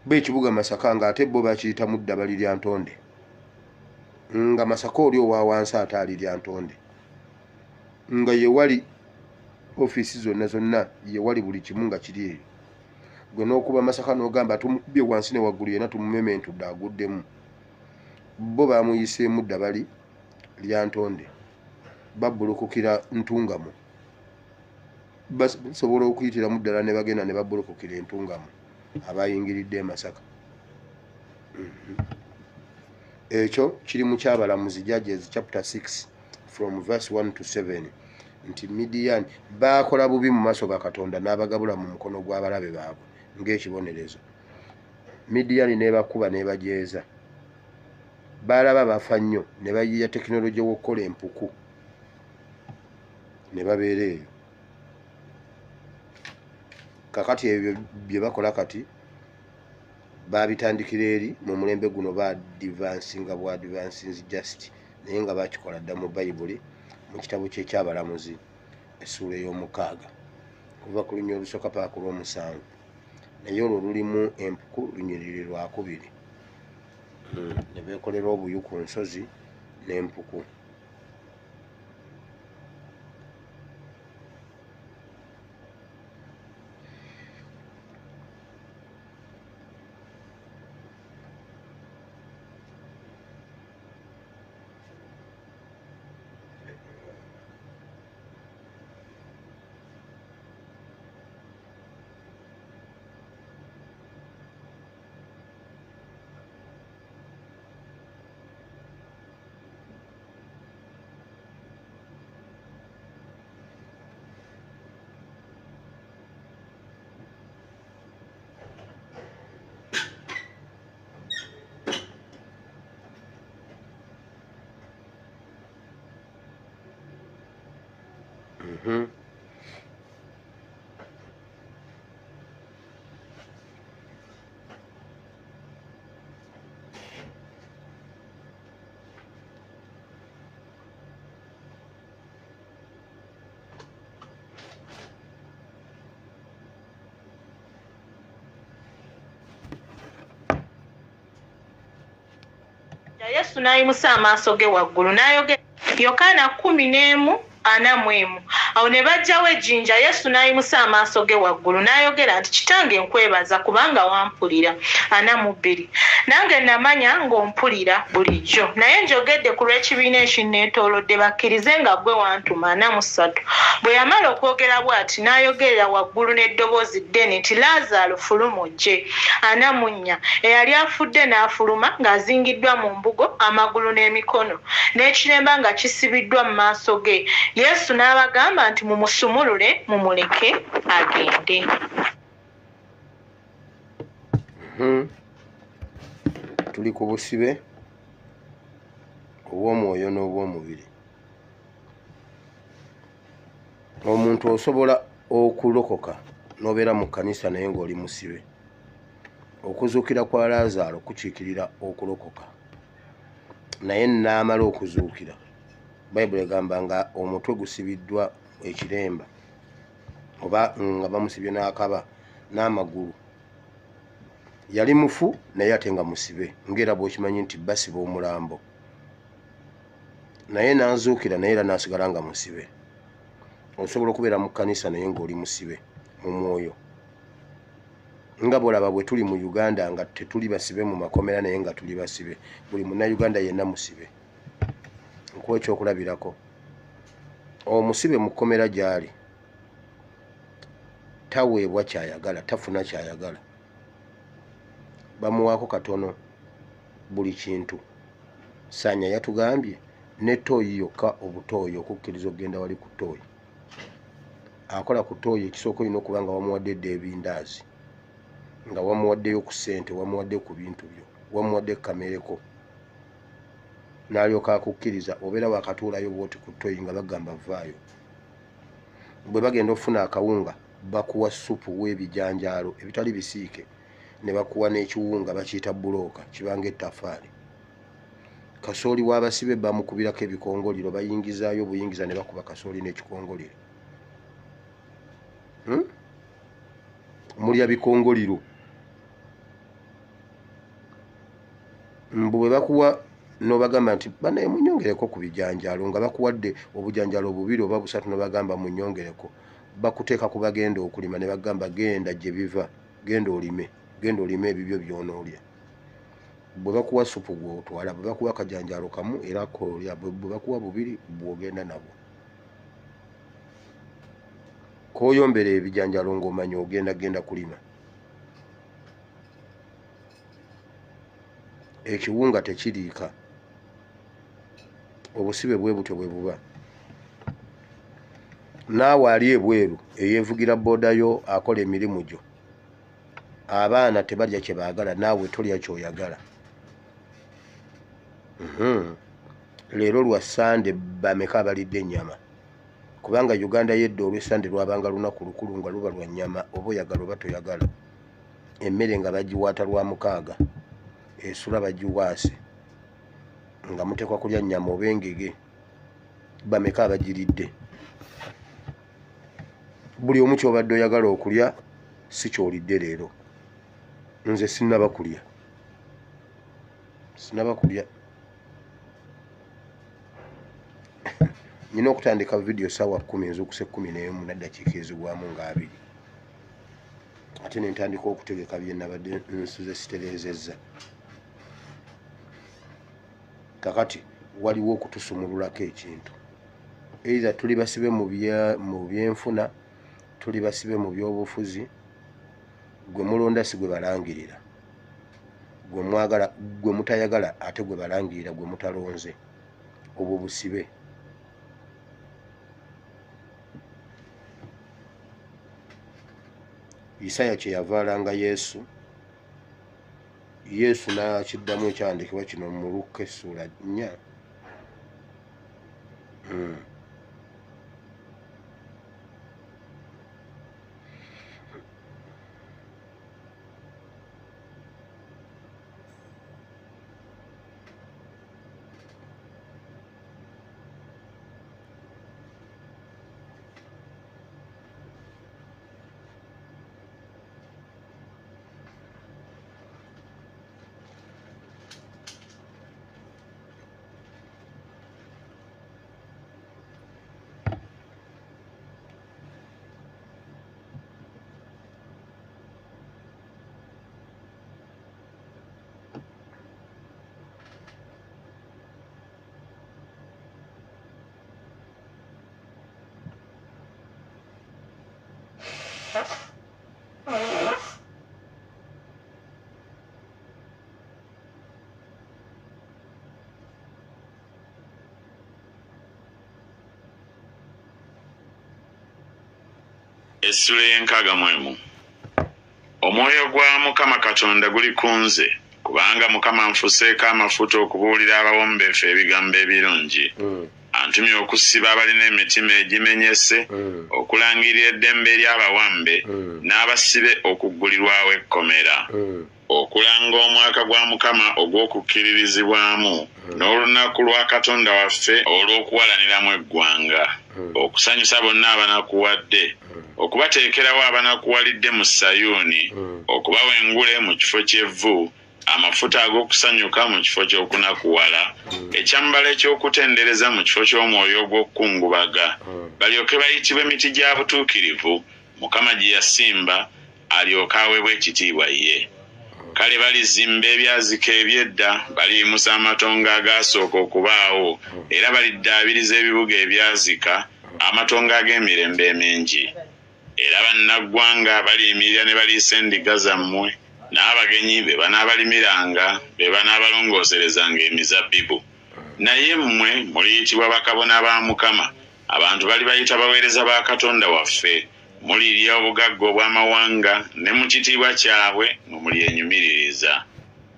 bo ekibuga Masaka nga ate bo bakiyitamu dda bali lya ntonde nga Masaka oli owa wansi ate ali lya ntonde nga ye wali ofiisi zonna ye wali buli kimu nga kiri eyo gwe n'okuba Masaka n'ogamba tumukubye wansi ne waggulu yena tumumementudde aguddemu bo bamuyiseemu dda bali lya ntonde babbulukukira Ntungamo basobola okuyitiramu ddala ne bagenda ne babbulukukira Entungamo abayingiridde e Masaka ekyo kiri mu Kyabalamuzi Judges chapter 6 from verse 1 to 7 nti Midian baakola bubi mu maaso ga Katonda n'abagabula mu mukono gw'abalabe baabwe ng'ekibonerezo Midian n'ebakuba n'ebajeeza balaba bafa nnyo ne bayiiya tekinologiya w'okukola empuku ne babeera eyo kakati ebyo bye bakola kati babitandikira eri mu mulembe guno nga bwa advances just naye nga bakikola dda mu Bayibuli mu kitabo ky'Ekyabalamuzi essuula ey'omukaaga kuva ku lunyiriri olusooka paka ku lw'omusanvu naye olwo lulimu empuku lunyiriri lwakubiri ne beekolera obuyu ku nsozi n'empuku Yesu n'ayimusa amaaso ge waggulu n'ayogera Yokaana 10:41 awo ne bajjawo ejjinja Yesu n'ayimusa amaaso ge waggulu n'ayogera nti Kitange nkwebaza kubanga wampulira 42 nange namanya ng'ompulira bulijjo naye njogedde ku lw'ekibiina ekinneetoolodde bakkirize nga ggwe wantuma 43 bwe yamala okwogera bw'ati n'ayogerera waggulu n'eddoboozi ddene nti Laazaalo fuluma ojje 44 eyali afudde n'afuluma ng'azingiddwa mu mbugo amagulu n'emikono n'ekiremba nga kisibiddwa mu maaso ge Yesu n'abagamba nti mumusumulule mumuleke agende. Tuli ku busibe obw'omwoyo n'obw'omubiri. Omuntu osobola okulokoka n'obeera mu kkanisa naye ng'oli musibe. Okuzuukira kwa Laazaalo kukiikirira okulokoka, naye n'amala okuzuukira Bayibuli egamba nga omutwe gusibiddwa ekiremba oba nga bamusibye n'akaba n'amagulu. Yali mufu naye ate nga musibe, ng'era bw'okimanyi nti basiba omulambo, naye n'azuukira naye era n'asigala nga musibe. Osobola okubeera mu kkanisa naye ng'oli musibe mu mwoyo. Nga bw'olaba bwe tuli mu Uganda nga tetuli basibe mu makomera naye nga tuli basibe. Buli munnayuganda yenna musibe. Nkuwa ekyokulabirako. Omusibe mu kkomera gy'ali taweebwa kyayagala, tafuna kyayagala. Bamuwaako katono buli kintu. Sanya yatugambye ne tooyi yokka obutooyi okukkiriza okugenda wali ku tooyi. Akola ku tooyi ekisooka olina okuba nga wamuwadde edda ebindaazi, nga wamuwaddeyo ku ssente, wamuwadde ku bintu byo, wamuwadde kamereko, n'alyoka akukkiriza obeera wakatuulayo bwoti ku tooyi nga bagamba vaayo. Bwe bagenda okufuna akawunga bakuwa supu w'ebijanjaalo ebitali bisiike, ne bakuwa n'ekiwunga bakiyita bulooka, kibanga ettafaali. Kasooli w'abasibe bamukubirako ebikongoliro, bayingizaayo buyingiza ne bakuba kasooli n'ekikongoliro. Mulya bikongoliro. Mbu bwe bakuwa n'obagamba nti banaye munyongereko ku bijanjaalo, nga bakuwadde obujanjaalo 2 oba 3 n'obagamba munyongereko, bakuteeka ku bagenda okulima ne bagamba genda gye biva, genda olime ebibyo by'onoolya. Bwe bakuwa supu gw'otwala, bwe bakuwa akajanjaalo kamu era koolya, bwe bakuwa 2 bw'ogenda nabwo. K'oyombera ebijanjaalo ng'omanya genda kulima. Ekiwunga tekiriika. Obusibe bwe butyo bwe buba. Naawe ali ebweru eyeevugira boodayo akola emirimu gyo, abaana tebalya kye baagala, naawe tolya ky'oyagala. Leero lwa Sande bameka abalidde ennyama? Kubanga Uganda yedda olw'Esande lwabanga lunaku lukulu nga luba lwa nnyama, oba oyagala oba toyagala. Emmere nga bagiwaata lwa 6, esula bagiwaase, nga muteekwa kulya nnyama oba engege. Bameka abagiridde? Buli omu ky'obadde oyagala okulya si ky'olidde leero. Nze sinnaba kulya. Nina okutandika vidiyo ssaawa 10 ez'okuse 11 n'eddakiika ezigwamu nga 2. Ate ne ntandika okutegeka bye nabadde nsuze sitereezezza. Kakati waliwo okutusumululako ekintu. Either tuli basibe mu byenfuna, tuli basibe mu by'obufuzi, gwe mulonda si gwe balangirira, gwe mwagala, gwe mutayagala ate gwe balangirira, gwe mutalonze. Obwo busibe. Isaya kye yavaalanga Yesu, Yesu n'akiddamu ekyawandiikibwa kino mu Luka Essula 4. Essula y'enkaaga mu emu. Omwoyo gwa Mukama Katonda guli ku nze, kubanga Mukama anfuseeko amafuta okubuulira abawombeefu ebigambo ebirungi. Antumye okusiba abalina emitima egimenyese, okulangirira eddembe ly'abawambe, n'abasibe okuggulirwawo ekkomera, okulanga omwaka gwa Mukama ogw'okukkiririzibwamu, n'olunaku lwa Katonda waffe olw'okuwalaniramu eggwanga, okusanyusa bonna abanakuwadde, okubateekerawo abanakuwalidde mu Sayuuni, okubawa engule mu kifo ky'evvu, amafuta ag'okusanyuka mu kifo ky'okunakuwala, ekyambalo eky'okutendereza mu kifo ky'omwoyo ogw'okukungubaga, balyoke bayitibwe emiti gya butuukirivu, Mukama gye yasimba, alyoke aweebwe ekitiibwa ye. Kale balizimba ebyazika eby'edda, baliyimusa amatongo agaasooka okubaawo, era baliddaabiriza ebibuga ebyazika, amatongo ag'emirembe emingi. Era bannaggwanga baliyimirira ne baliisa endiga zammwe, n'abagenyi be banaabalimiranga, be banaabalongooserezanga emizabbibu. Naye mmwe muliyitibwa bakabona ba Mukama, abantu balibayita baweereza ba Katonda waffe, mulirya obugagga obw'amawanga, ne mu kitiibwa kyabwe nga mulyenyumiririza.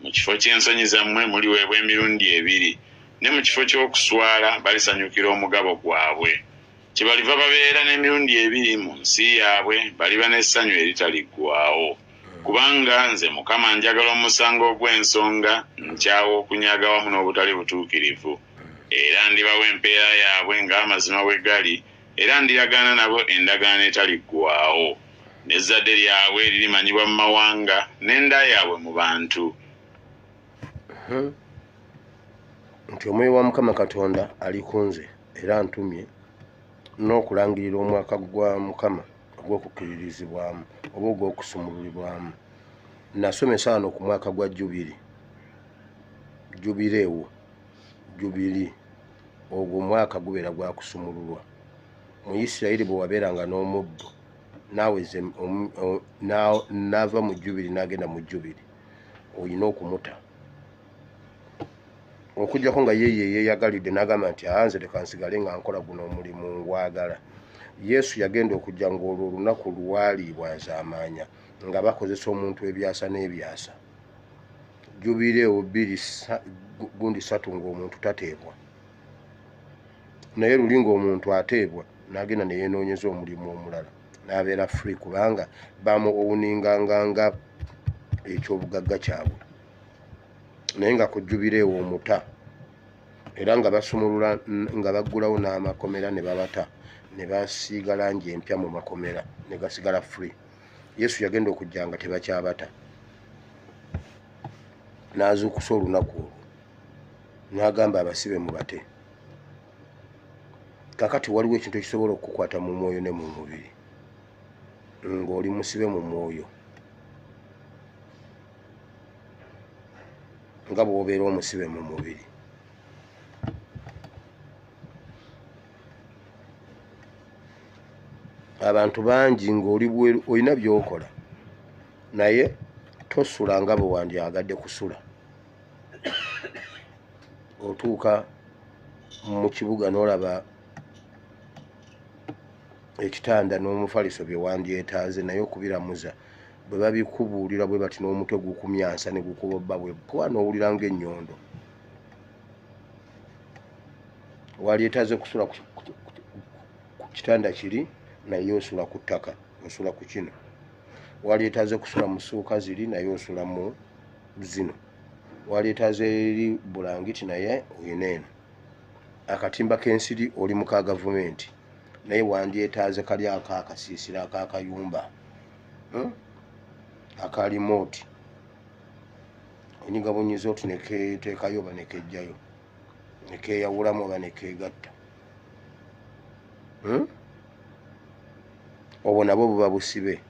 Mu kifo ky'ensonyi zammwe muliweebwa emirundi 2, ne mu kifo ky'okuswala balisanyukira omugabo gwabwe. Kyebaliva babeera n'emirundi 2 mu nsi yaabwe, baliba n'essanyu eritaliggwaawo. Kubanga nze Mukama njagala omusango ogw'ensonga, nkyawa okunyaga wamu n'obutali butuukirivu. Era ndibawa empeera yaabwe ng'amazima bwe gali, era ndiragaana nabo endagaano etaliggwaawo. N'ezzadde lyabwe lirimanyibwa mu mawanga, n'enda yaabwe mu bantu. Nti omwoyo wa Mukama Katonda ali ku nze, era antumye n'okulangirira omwaka gwa Mukama ogw'okukkiririzibwamu oba ogw'okusumululibwamu. Nasomesa wano ku mwaka gwa Jubiri. Jubiri ogwo mwaka gubeera gwa kusumululwa. Mu Isirayiri bwe wabeeranga n'omuddo, naaweze n'ava mu Jubiri n'agenda mu Jubiri, olina okumuta. Okujjako nga ye yeeyagalidde n'agamba nti nze leka nsigale nga nkola guno omulimu ngwagala. Yesu yagenda okujja ng'olwo olunaku lwaliibwa nzaamaanya, nga bakozesa omuntu ebyasa n'ebyasa. Jubiri 2 ng'omuntu tateebwa. Naye luli ng'omuntu ateebwa n'agenda ne yeenoonyeza omulimu omulala, n'abeera free kubanga bamuwuninganga ekyobugagga kyabwe. Naye nga ku Jubiri omuta, era nga basumulula nga baggulawo n'amakomera ne babata, ne basiiga langi empya mu makomera ne gasigala free. Yesu yagenda okujja nga tebakyabata, n'azuukusa olunaku olwo, n'agamba abasibe mubate. Kakati waliwo ekintu ekisobola okukukwata mu mwoyo ne mu mubiri ng'oli musibe mu mwoyo, nga bw'obeera omusibe mu mubiri. Abantu bangi ng'oli olina by'okola, naye tosula nga bwe wandyagadde kusula. Otuuka mu kibuga n'olaba ekitanda n'omufaliso bye wandyetaaze, naye okubiramuza bwe babikubuulira bwe bati n'omutwe gukumyansa ne gukubobba bwe bwa n'owulira ng'ennyondo. Walyetaaze kusula ku kitanda kiri, naye osula ku ttaka, osula ku kino. Walyetaaze kusula mu ssuuka ziri, naye osula mu zino. Walyetaaze eri bulangiti, naye oyina eno. Akatimba k'ensiri oli mu ka gavumenti, naye wandyetaaze kali akakasiisira akakayumba aka remote. Onigabonyiza oti ne keeteekayo oba ne kejjayo, ne keeyawulamu oba ne keegatta. Obwo nabwo buba busibe.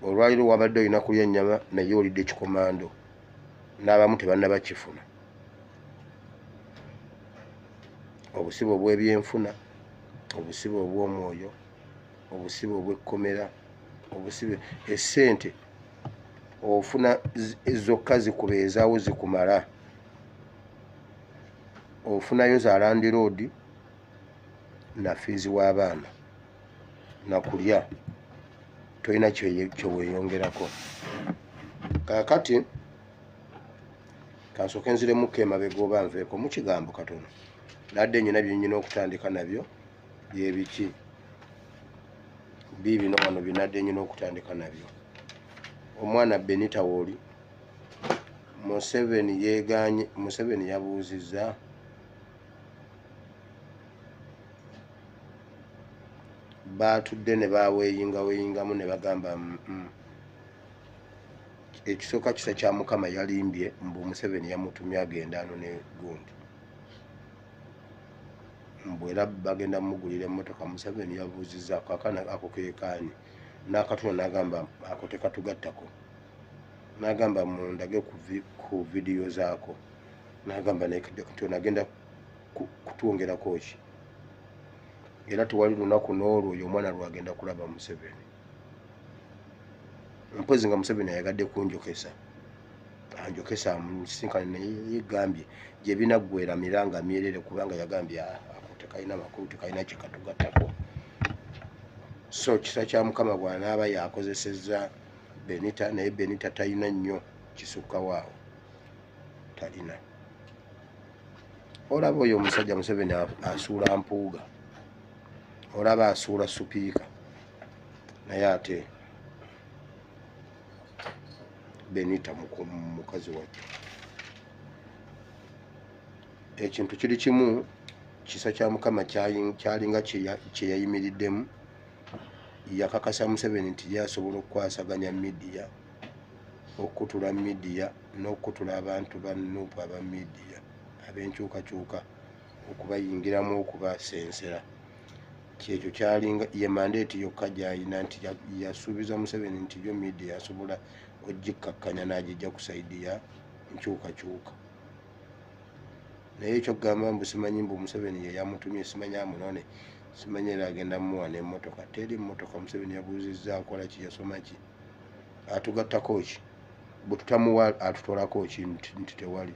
Olwaliro wabadde olina kulya ennyama naye olidde kikomando, n'abamu tebannaba kifuna. Obusibe obw'ebyenfuna, obusibe obw'omwoyo, obusibe obw'ekkomera, obusibe essente ofuna zokka zikuba ezaawo zikumala. Ofunayo za landiroodi na fiizi w'abaana na kulya, tolina kyeweeyongerako. kakati kansooke nziremukko emabega oba nveeko mu kigambo katono nadde nyina byenyina okutandika nabyo byebiki biibino wano binadde nyina okutandika nabyo. Omwana Benita wooli Museveni yeeganye. Museveni yabuuzizza baatudde ne baweeyingamu ne bagamba ekisooka kisa kya Mukama yalimbye mbu Museveni yamutumye agenda ano ne gundi mbu era bagenda mugulira emmotoka. Museveni yabuuzizza kakana ako keekaani n'akatuna n'agamba ako tekatugattako, n'agamba mundage ku vidiyo zaako, n'agamba nagenda kutwongerako ki era tewali lunaku n'olwo oyo omwana lwagenda kulaba Museveni. Mpozi nga Museveni ayagadde kunjokesa anjokesa amusinkane naye yegambye gye binaggweramira nga myerere kubanga yagambye ako tekalina makulu tekalina kyekatugattako. So kisa kya Mukama bw'anaaba yakozesezza Benita naye Benita talina nnyo kisukkawo awo talina. Olaba oyo omusajja Museveni asuula mpuuga, olaba asuula supiika, naye ate Benita mukazi wajja. Ekintu kiri kimu kisa kya Mukama kyalinga kye yayimiriddemu yakakasa Museveni nti yasobola okukwasaganya midiya, okutula midiya n'okutula abantu bannupu aba midiya ab'enkyukakyuka okubayingiramu okubasensera. Kyekyo kyalinga ye mandeeti yokka gy'alina nti yasuubiza Museveni nti yo midiya asobola ogikkakkanya n'agijja ku sayidi ya nkyukakyuka. Naye ekyokugamba mbu simanyi mbu Museveni ye yamutumye, simanyi amunone, simanyi era agenda muwa n'emmotoka. Teri mmotoka. Museveni yabuuzizza akola ki, yasoma ki, atugattako ki, bwe tutamuwa atutolako ki nti tewali.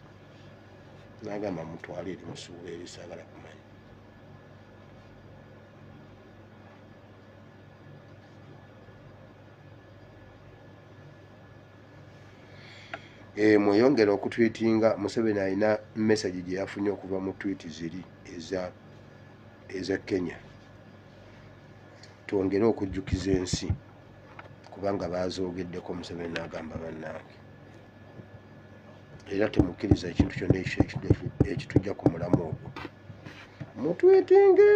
N'agamba mutwale eri musuula eri saagala kumanya. Mweyongera okutwitinga. Museveni alina message gye yafunye okuva mu tweet ziri eza Kenya. Twongere okujjukiza ensi kubanga bazoogeddeko. Museveni n'agamba bannange era temukkiriza ekintu kyonna ekitujja ku mulamu ogwo. Mutwetinge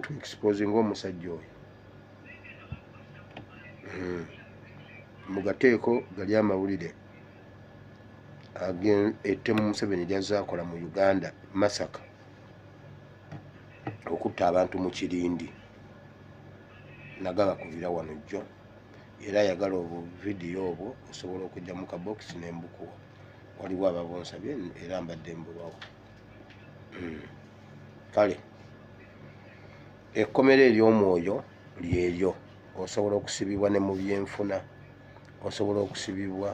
tuexposinga omusajja oyo. Mugateeko gali amawulire ettemu Museveni lyazze akola mu Uganda Masaka okutta abantu mu Kirindi nagaba kuvira wano jjo era ayagala obuvidiyo obwo osobola okujja mu kabokisi n'embukuwa. Waliwo ababonsabye era mbadde mbubawo. Kale ekkomera ery'omwoyo lyeryo. Osobola okusibibwa ne mu byenfuna, osobola okusibibwa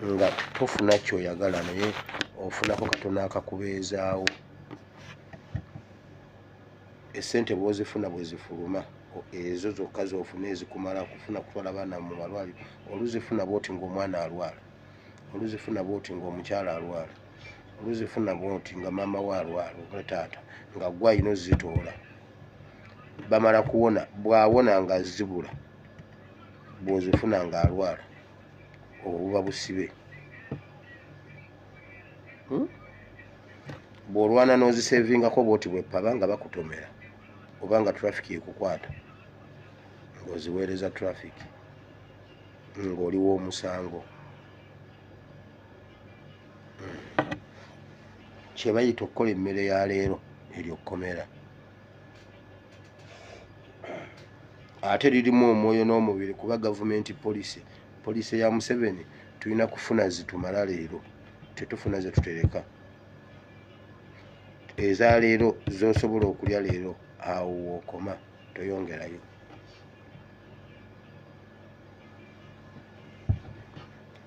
nga tofuna kyoyagala naye ofunako katono akakubeezaawo. Essente bw'ozifuna bwe zifuluma ezo zokka z'ofuna ezikumala kufuna kutwala abaana mu malwaliro. Oluzifuna bw'oti ng'omwana alwala, oluzifuna bw'oti ng'omukyala alwala, oluzifuna bw'oti nga maama we alwala oba taata nga gwe alina ozitoola. Bamala kuwona, bw'awona nga zibula, bw'ozifuna ng'alwala obuba busibe. Bw'olwana n'ozisevingako bw'oti bwepaba nga bakutomera oba nga traffic ekukwata ng'oziweereza traffic ng'oliwo omusango. Kye bayita okukola emmere ya leero eryo kkomera. Ate lirimu omwoyo n'omubiri kuba gavumenti poliisi ya Museveni tulina kufuna zitumala leero, tetufuna ze tutereka. Eza leero z'osobola okulya leero awo wookoma toyongerayo.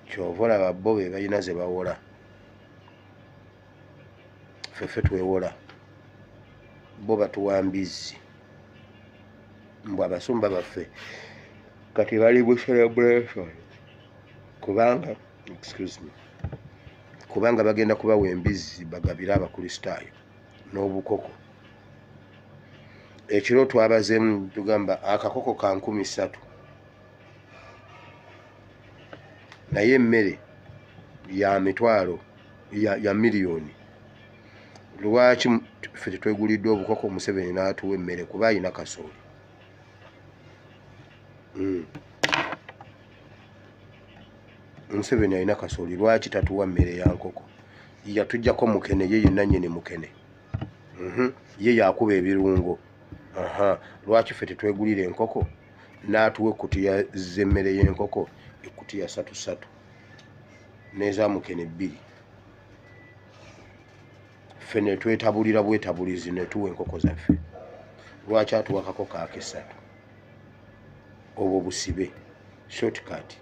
Kyova olaba bo be balina ze bawola, ffeffe twewola, bo batuwa mbizzi. Mbw abasumba baffe kati bali mu celebration kubanga excuse me kubanga bagenda kubawa embizzi bagabire abakristaayo n'obukoko. Ekiro twabazeemu tugamba akakoko ka 3,000 naye emmere ya mitwalo ya miliyoni. Lwaki ffe tetwegulidde obukoko? Museveni n'atuwa emmere kuba ayina kasooli. Museveni alina kasooli, lwaki tatuwa mmere ya nkoko? Yatujjako mukene, ye yenna nnyini mukene. Ye yakuba ebirungo. Lwaki ffe tetwegulira enkoko? N'atuwa ekkutiya z'emmere y'enkoko ekkutiya 3 n'eza mukene 2. Ffe ne twetabulira bwetabulizi ne tuwa enkoko zaffe. Lwaki atuwa akakoko ak'essatu? Obwo busibe, shortcut,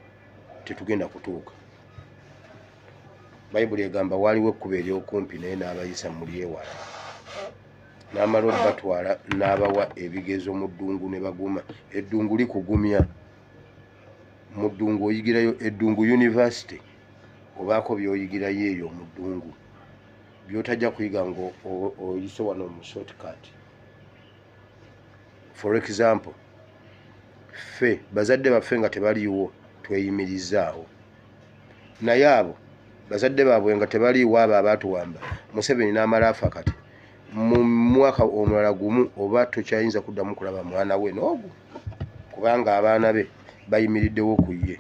tetugenda kutuuka. Bayibuli egamba waliwo ekkubo ery'okumpi naye n'abayisa mulyewala. N'amala obatwala n'abawa ebigezo mu ddungu ne baguma. Eddungu likugumya. Mu ddungu oyigirayo Eddungu University obaako by'oyigirayo eyo mu ddungu by'otajja kuyiga ng'oyise wano mu shortcut. For example, ffe bazadde baffe nga tebaliiwo tweyimirizaawo, naye abo bazadde baabwe nga tebaliiwo abo abaatuwamba. Museveni n'amala afa kati mu mwaka omulala gumu oba tokyayinza kuddamu kulaba mwana we n'ogwo, kubanga abaana be bayimiriddewo ku ye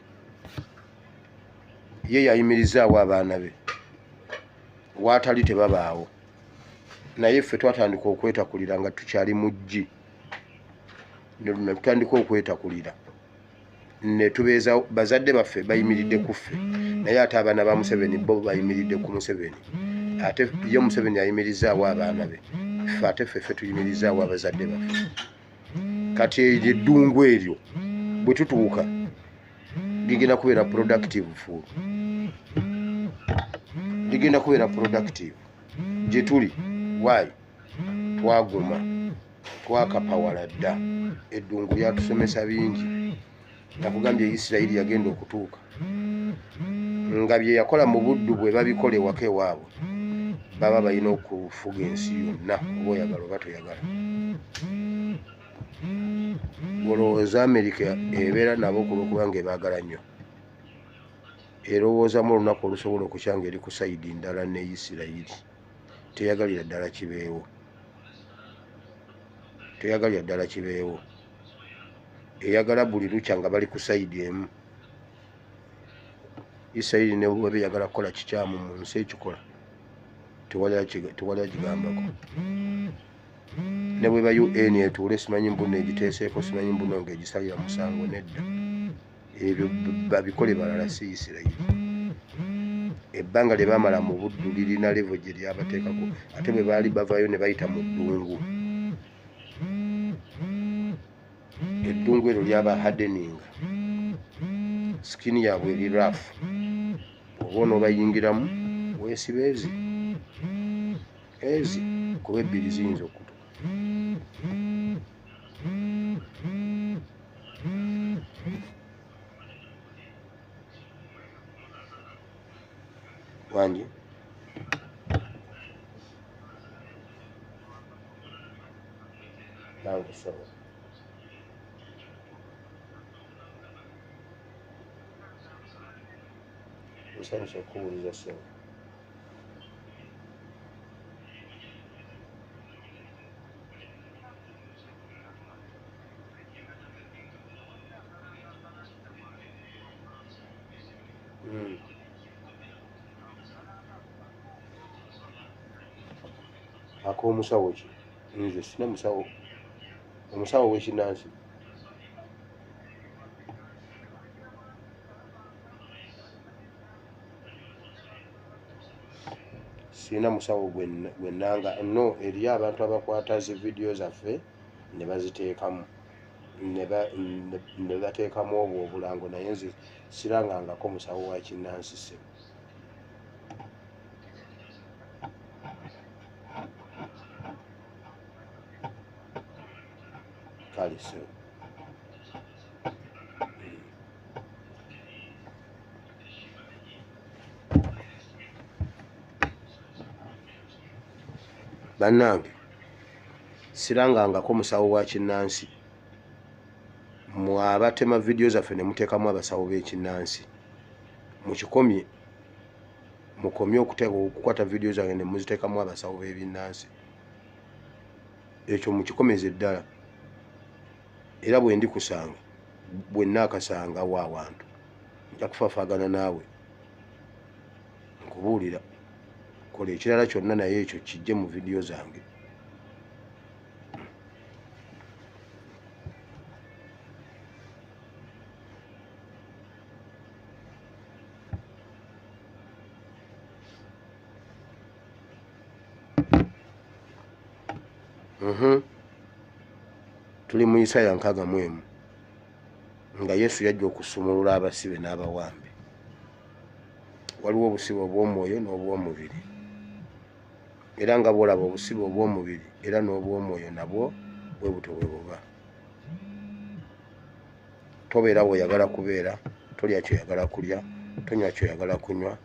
yayimirizaawo abaana be, waatali tebabaawo. Naye ffe twatandika okwetakulira nga tukyali mu ggi, ne tutandika okwetakulira ne tubeeza bazadde baffe bayimiridde ku ffe, naye ate abaana ba Museveni bo bayimiridde ku Museveni. Ate ye Museveni ayimirizaawo abaana be, ffe ate ffe tuyimirizaawo abazadde baffe. Kati eddungu eryo bwe tutuuka ligenda kubeera productive food, ligenda kubeera productive gye tuli. Why? Twaguma, twakapawala dda. Eddungu lyatusomesa bingi. Nakugambye Isirayiri yagenda okutuuka nga bye yakola mu buddu bwe babikola ewaka ewaabwe, baba balina okufuga ensi yonna, oba oyagala oba toyagala. Olowooza Amerika ebeera nabo kubanga ebaagala nnyo, erowoozaamu olunaku olusobola okukyanga eri ku sayidi ndala ne Isirayiri. Teyagalira ddala kibeewo, teyagalira ddala kibeewo. Eyagala buli lukya nga bali ku sayidi emu. Isirayiri ne bwe yagala kukola kikyamu mu nsi ekikola, tewali agigambako. Ne bwe ba UN etuule simanyi mbuno egiteeseeko, simanyi mbuno ng'egisalira musango, nedda. Ebyo babikole balala, si Isirayiri. Ebbanga lye baamala mu buddu lirina levo gye lyabateekako, ate bwe baali bavaayo ne bayita mu ddungu. Eddungu eryo lyaba hardeninga, sikini yaabwe eri rafu. Oba onoobayingiramu weesiba ezi kuba ebbiri ziyinza okutuuka. Wangi nange sawa. Nsanyusa okuwuliza sawa. Ak'omusawo ki? Nze sina musawo. Omusawo w'ekinnansi. Sina musawo gwe nanga. No, eriyo abantu abakwata zi vidiyo zaffe ne baziteekamu, ne bateekamu obwo obulango, naye nze sirangangako musawo wa kinnansi se. Kale se bannange sirangangako musawo wa kinnansi mwabatema vidiyo zaffe ne muteekamu abasawo b'ekinnansi mukikomye mukomye okukwata vidiyo zange ne muziteekamu abasawo b'ebinnansi ekyo mukikomeze ddala era bwe ndikusanga bwe nnaakasangawo awantu nja kufafaagana naawe nkubuulira kola ekirala kyonna naye ekyo kijje mu vidiyo zange tuli mu Isaya 61 nga Yesu yajja okusumulula abasibe n'abawambe. Waliwo obusibe obw'omwoyo n'obw'omubiri, era nga bw'olaba obusibe obw'omubiri era n'obw'omwoyo nabwo bwe butyo bwe buba. Tobeera bw'oyagala kubeera, tolya ky'oyagala kulya, tonywa ky'oyagala kunywa,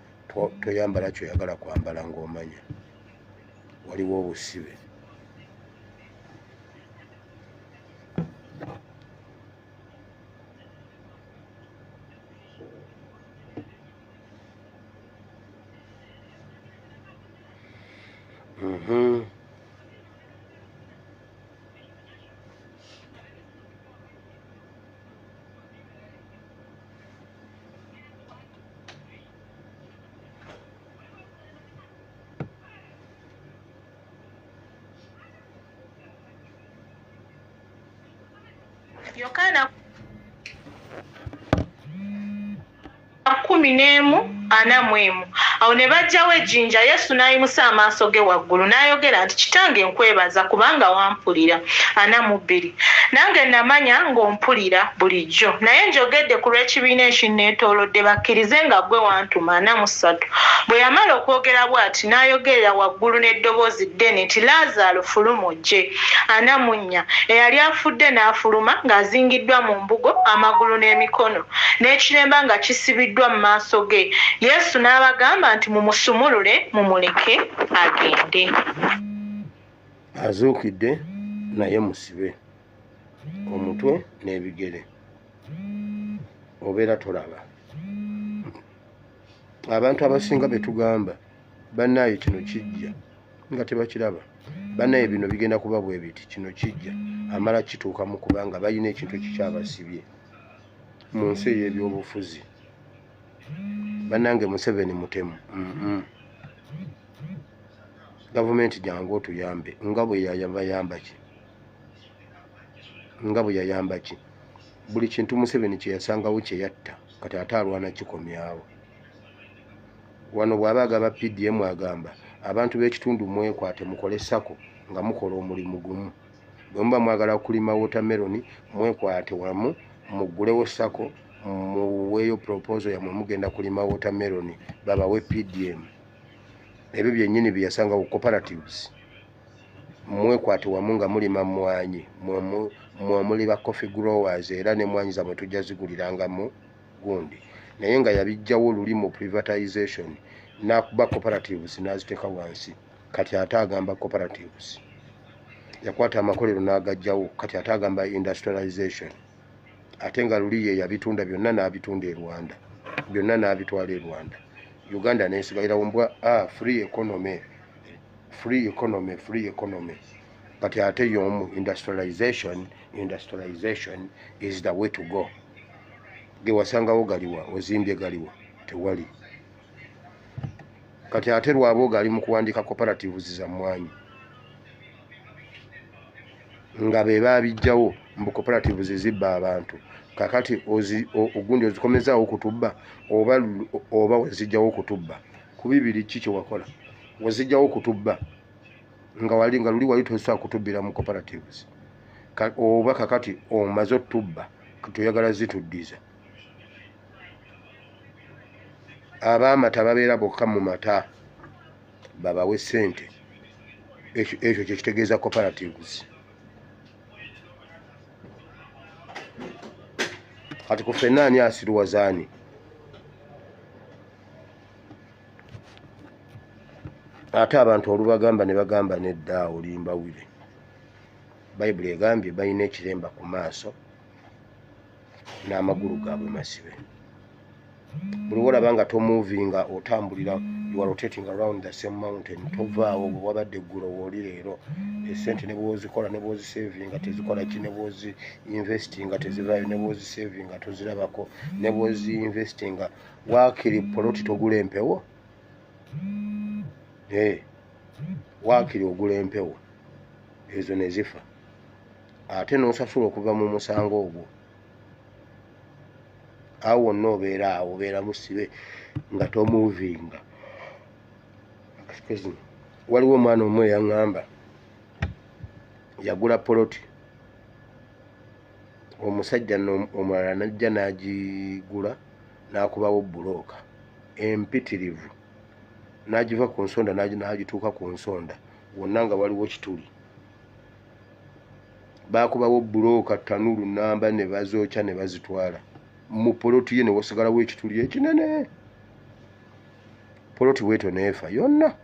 toyambala ky'oyagala kwambala ng'omanya waliwo obusibe. Yokaana 10:41 awo ne bajjawo ejjinja Yesu n'ayimusa amaaso ge waggulu n'ayogera nti kitange nkwebaza kubanga wampulira. 42 nange namanya ng'ompulira bulijjo naye njogedde ku lw'ekibiina ekinneetoolodde bakkirize nga ggwe wantuma. 43 bwe yamala okwogera bw'ati n'ayogerera waggulu n'eddoboozi ddene nti Laazaalo fuluma ojje. 44 eyali afudde n'afuluma ng'azingiddwa mu mbugo amagulu n'emikono n'ekiremba nga kisibiddwa mu maaso ge. Yesu n'abagamba nti mumusumulule mumuleke agende. Azuukidde naye musibe omutwe n'ebigere, obeera tolaba. Abantu abasinga betugamba bannaye kino kijja nga tebakiraba. Bannaye bino bigenda kuba bwe biti, kino kijja amala kituuka mu kubanga balina ekintu ekikyabasibye mu nsi ey'ebyobufuzi. Bannange Museveni mutemu. Gavumenti jangu otuyambe nga bwe yayamba ki? Nga bwe yayamba ki? Buli kintu Museveni kye yasangawo kye yatta kati ate alwana kikomyawo. Wano bw'aba agaba PDM agamba abantu b'ekitundu mwekwate mukole sako nga mukola omulimu gumu. Bwe muba mwagala kulima watermelon mwekwate wamu mugulewo sako muweeyo proposal yamwe mugenda kulima watermelon babawe PDM. Ebyo byennyini bye yasangawo cooperatives. Mwekwate wamu nga mulima mmwanyi muli ba coffee growers era n'emmwanyi zammwe tujja zigulirangamu gundi. Naye nga yabijjawo luli mu privatization n'akuba cooperatives n'aziteeka wansi. Kati ate agamba cooperatives. Yakwata amakolero n'agajjawo kati ate agamba industrialization. Ate nga luli ye yabitunda byonna n'abitunda e Rwanda, byonna n'abitwala e Rwanda. Uganda n'esigalirawo mbwa free economy, free economy, free economy. Kati ate y'omu industrialization is the way to go. Ge wasangawo galiwa, ozimbye galiwa, tewali. Kati ate lwabo gali mu kuwandiika cooperatives za mmwanyi nga be baabijjawo mbu cooperatives zibba abantu. Kakati ogundi ozikomezaawo okutubba oba wezijjawo okutubba. Ku bibiri ki kye wakola? Wezijjawo okutubba nga luli wali tosobola kutubbira mu cooperatives. Oba kakati omaze otubba toyagala zituddiza. Abaamata babeera bokka mu mata babawe ssente. Ekyo kye kitegeeza cooperatives. Kati ku ffenna ani asiruwaza? ate abantu olubagamba ne bagamba nedda olimbawire. Bayibuli egambye balina ekiremba ku maaso n'amagulu gaabwe masibe. Buli wolaba nga tomuvinga otambulira, you are rotating around the same mountain, tovaawo bwe wabadde eggulu wooli leero esente ne bwozikola ne bwozisavinga tezikola ki, ne bwozi investinga tezivaayo, ne bwozisavinga tozirabako, ne bwozi investinga waakiri poloti togula empewo. Waakiri ogula empewo ezo ne zifa, ate n'osasula okuva mu musango ogwo. Awo wonna obeera awo, obeera musibe nga tomuvinga. Waliwo omwana omu eyaŋŋamba yagula poloti, omusajja omulala najja n'agigula n'akubawo bulooka empitirivu, n'agiva ku nsonda n'agituuka ku nsonda, wonna nga waliwo kituli. Baakubawo bulooka ttanuulu namba ne bazookya ne bazitwala. Mu poloti ye ne wasigalawo ekituli ekinene. Poloti bwetyo neefa yonna.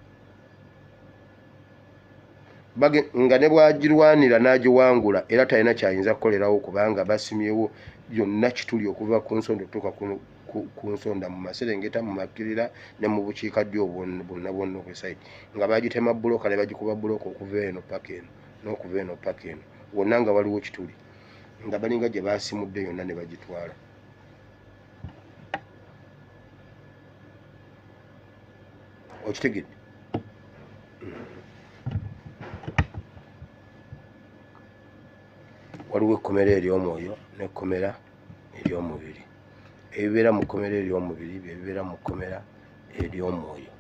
Nga ne bwagirwanira n'agiwangula era talina kyayinza kukolerawo kubanga basimyewo yonna kituli okuva ku nsonda okutuuka ku nsonda, mu Maserengeta, mu Makkirira ne mu bukiikaddyo bwonna bwonna okwesayidi, nga bagitema bulooka ne bagikuba bulooka okuva eno paka eno n'okuva eno paka eno, wonna nga waliwo kituli, nga balinga gye baasimudde yonna ne bagitwala. Okitegedde? Waliwo ekkomera ery'omwoyo n'ekkomera ery'omubiri. Ebibeera mu kkomera ery'omubiri bye bibeera mu kkomera ery'omwoyo.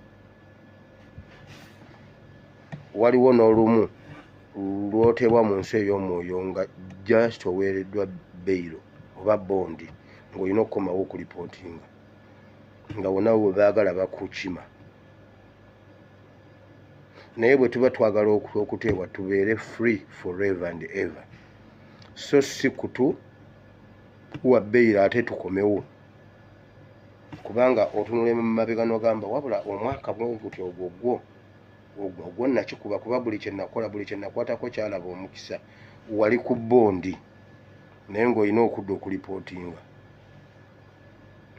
Waliwo n'olumu lwotebwa mu nsi ey'omwoyo nga just oweereddwa beyiro oba bondi ng'olina okukomawo okulipootinga, nga wonna bwe baagala bakukima. Naye bwe tuba twagala okuteebwa tubeere free forever and ever, so si kutu wa beyiro ate tukomewo, kubanga otunula mabega n'ogamba wabula omwaka bwe guti ogwo nakikuba kuba buli kye nakola, buli kye nakwatako kyalaba omukisa. Wali ku bondi naye ng'olina okudda okulipootinga.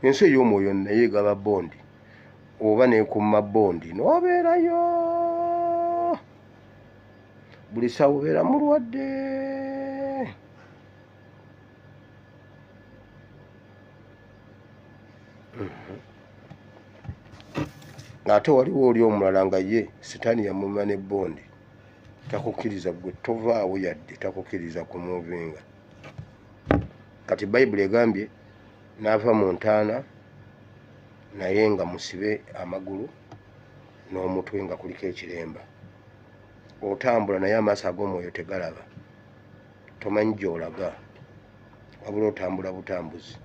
Ensi ey'omwoyo naye egaba bondi oba neekumma bondi n'obeerayo. Buli ssaawa obeera mulwadde. Ate waliwo oli omulala nga ye sitaani yamuma ne bondi, takukkiriza gwe tovaawo yadde, takukkiriza kumuvinga. Kati Bayibuli egambye n'ava mu ntaana naye nga musibe amagulu n'omutwe nga kuliko ekiremba. Otambula naye amaaso ag'omwoyo tegalaba, tomanyi gy'olaga, wabula otambula butambuzi.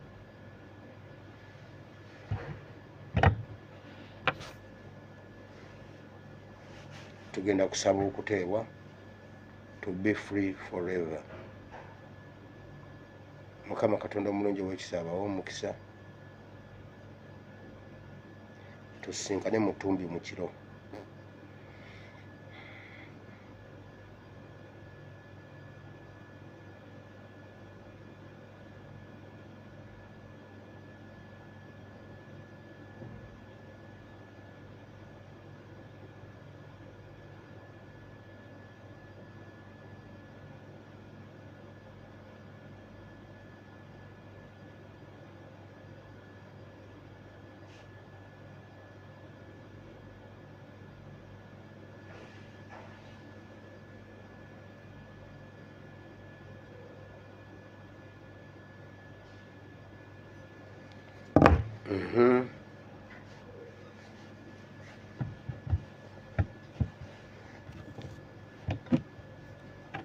Tugenda kusaba okuteebwa to be free forever. Mukama Katonda omulungi ow'ekisa abawe omukisa, tusisinkane mu ttumbi mu kiro.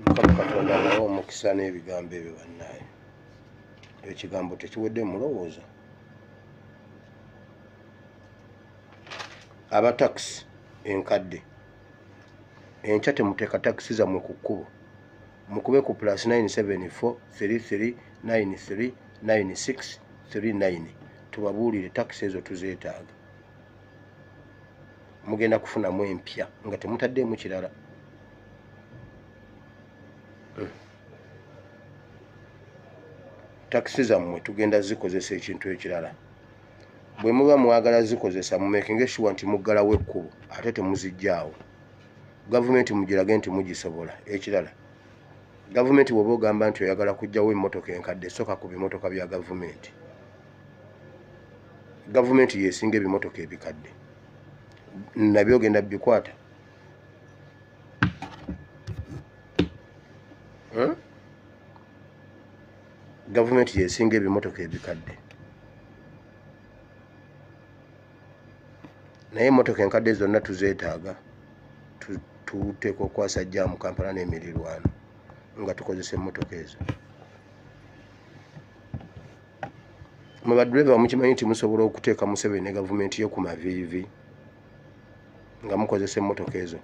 Mukama Katonda abawe omukisa n'ebigambo ebyo bannaye. Ekigambo tekiwedde mulowooza. Aba takisi enkadde enkya temuteeka takisi zammwe ku kkubo, mukube ku +974 33 93 96 39 tubabuulire takisi ezo tuzeetaaga. mugenda kufunamu empya nga temutaddemu kirala. Takisi zammwe tugenda zikozesa ekintu ekirala. Bwe muba mwagala zikozesa mumekinge sure nti muggalawo ekkubo ate temuzijjaawo. Gavumenti mugirage nti mugisobola. Ekirala, gavumenti bw'oba ogamba nti oyagala kuggyawo emmotoka enkadde, soka ku bimotoka bya gavumenti. Gavumenti yeesinga ebimotoka ebikadde, nabyo ogenda bikwata. Gavumenti yeesinga ebimotoka ebikadde, naye emmotoka enkadde zonna tuzeetaaga. Tuteeka okwasa jjaamu Kampala n'emirirwano nga tukozesa emmotoka ezo. Mwe badureva mukimanyi nti musobola okuteeka Museveni ne gavumenti yo ku maviivi nga mukozesa emmotoka ezo.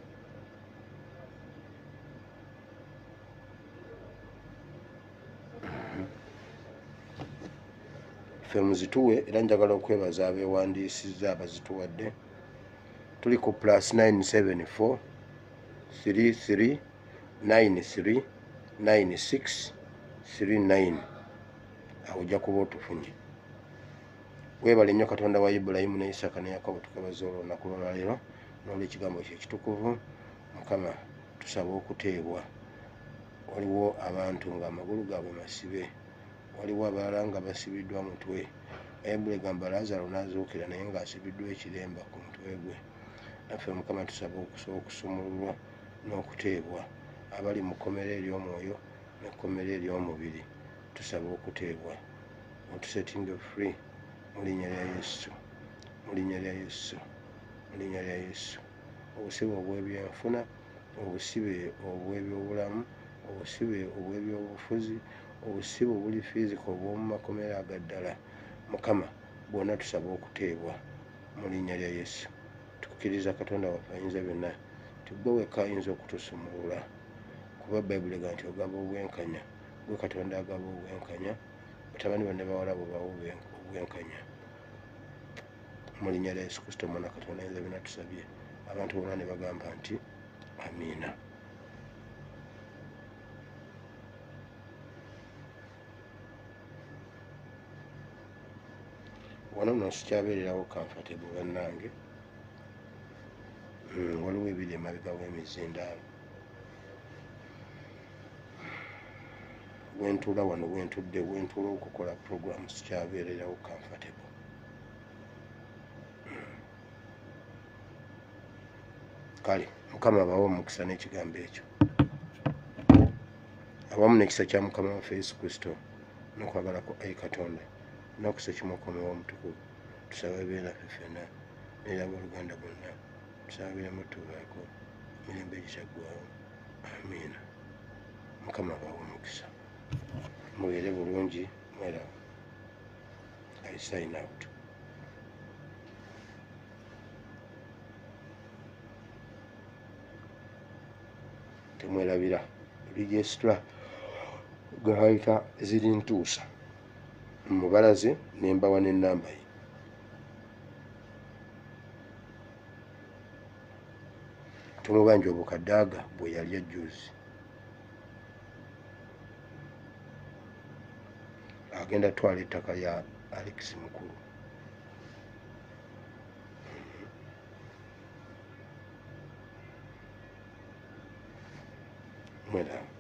Ffe muzituwe era njagala okwebaza abeewandiisizza abazituwadde. Tuli ku +974 33 93 96 39. Awo ojja kuba otufunye. Weebale nnyo Katonda wa Ibulayimu ne Isaaka ne Yakobo, tukebaza olunaku lwaleero n'olw'ekigambo kye ekitukuvu. Mukama tusaba okuteebwa. Waliwo abantu ng'amagulu gaabwe masibe, waliwo abalala nga basibiddwa mutwe. Bayibuli egamba Laazaalo n'azuukira naye ng'asibiddwa ekiremba ku mutwe gwe. Naffe Mukama tusaba okusumululwa n'okuteebwa. Abali mu kkomera ery'omwoyo n'ekkomera ery'omubiri tusaba okuteebwa. Otusetinge free mu linnya lya Yesu, mu linnya lya Yesu, mu linnya lya Yesu. Obusibe obw'ebyenfuna, obusibe obw'ebyobulamu, obusibe obw'ebyobufuzi, obusibe obuli fiziko obw'omu makomera agaddala, Mukama bwonna tusaba okuteebwa mu linnya lya Yesu. Tukkiriza Katonda waffe ayinza byonna nti gwe wekka ayinza okutusumulula, kuba Bayibuli egamba nti ogaba obwenkanya, gwe Katonda agaba obwenkanya, batabani bonna bawala bo bawa obwenkanya. Mu linnya lya Yesu Kristo Mwana Katonda ayinza byonna tusabye, abantu bonna ne bagamba nti amiina. Wano nno sikyabeererawo comfortable bannange. Waliwo ebiri emabega w'emizindaalo. Wentuula wano wentudde, wentuula okukola program sikyabeererawo comfortable. Kale Mukama abawe omukisa n'ekigambo ekyo, awamu n'ekisa kya Mukama waffe Yesu Kristo n'okwagala kwa Ayi Katonda n'okusa kimwokomewo omutukuvu. Tusaba ebeeraffe ffenna n'era abooluganda bonna, tusaba biremu tubaako emirembe egitaggwaawo. Amiina. Mukama abawe omukisa. Mubeere bulungi, mweraba. I sign out. Temwerabira registra gayita ziri ntuusa mubalaze nembawa n'ennamba ye. Tumubanja obukadaaga bwe yali ajjuzi. Agenda twala ettaka lya Alex Mukulu. Mweraba.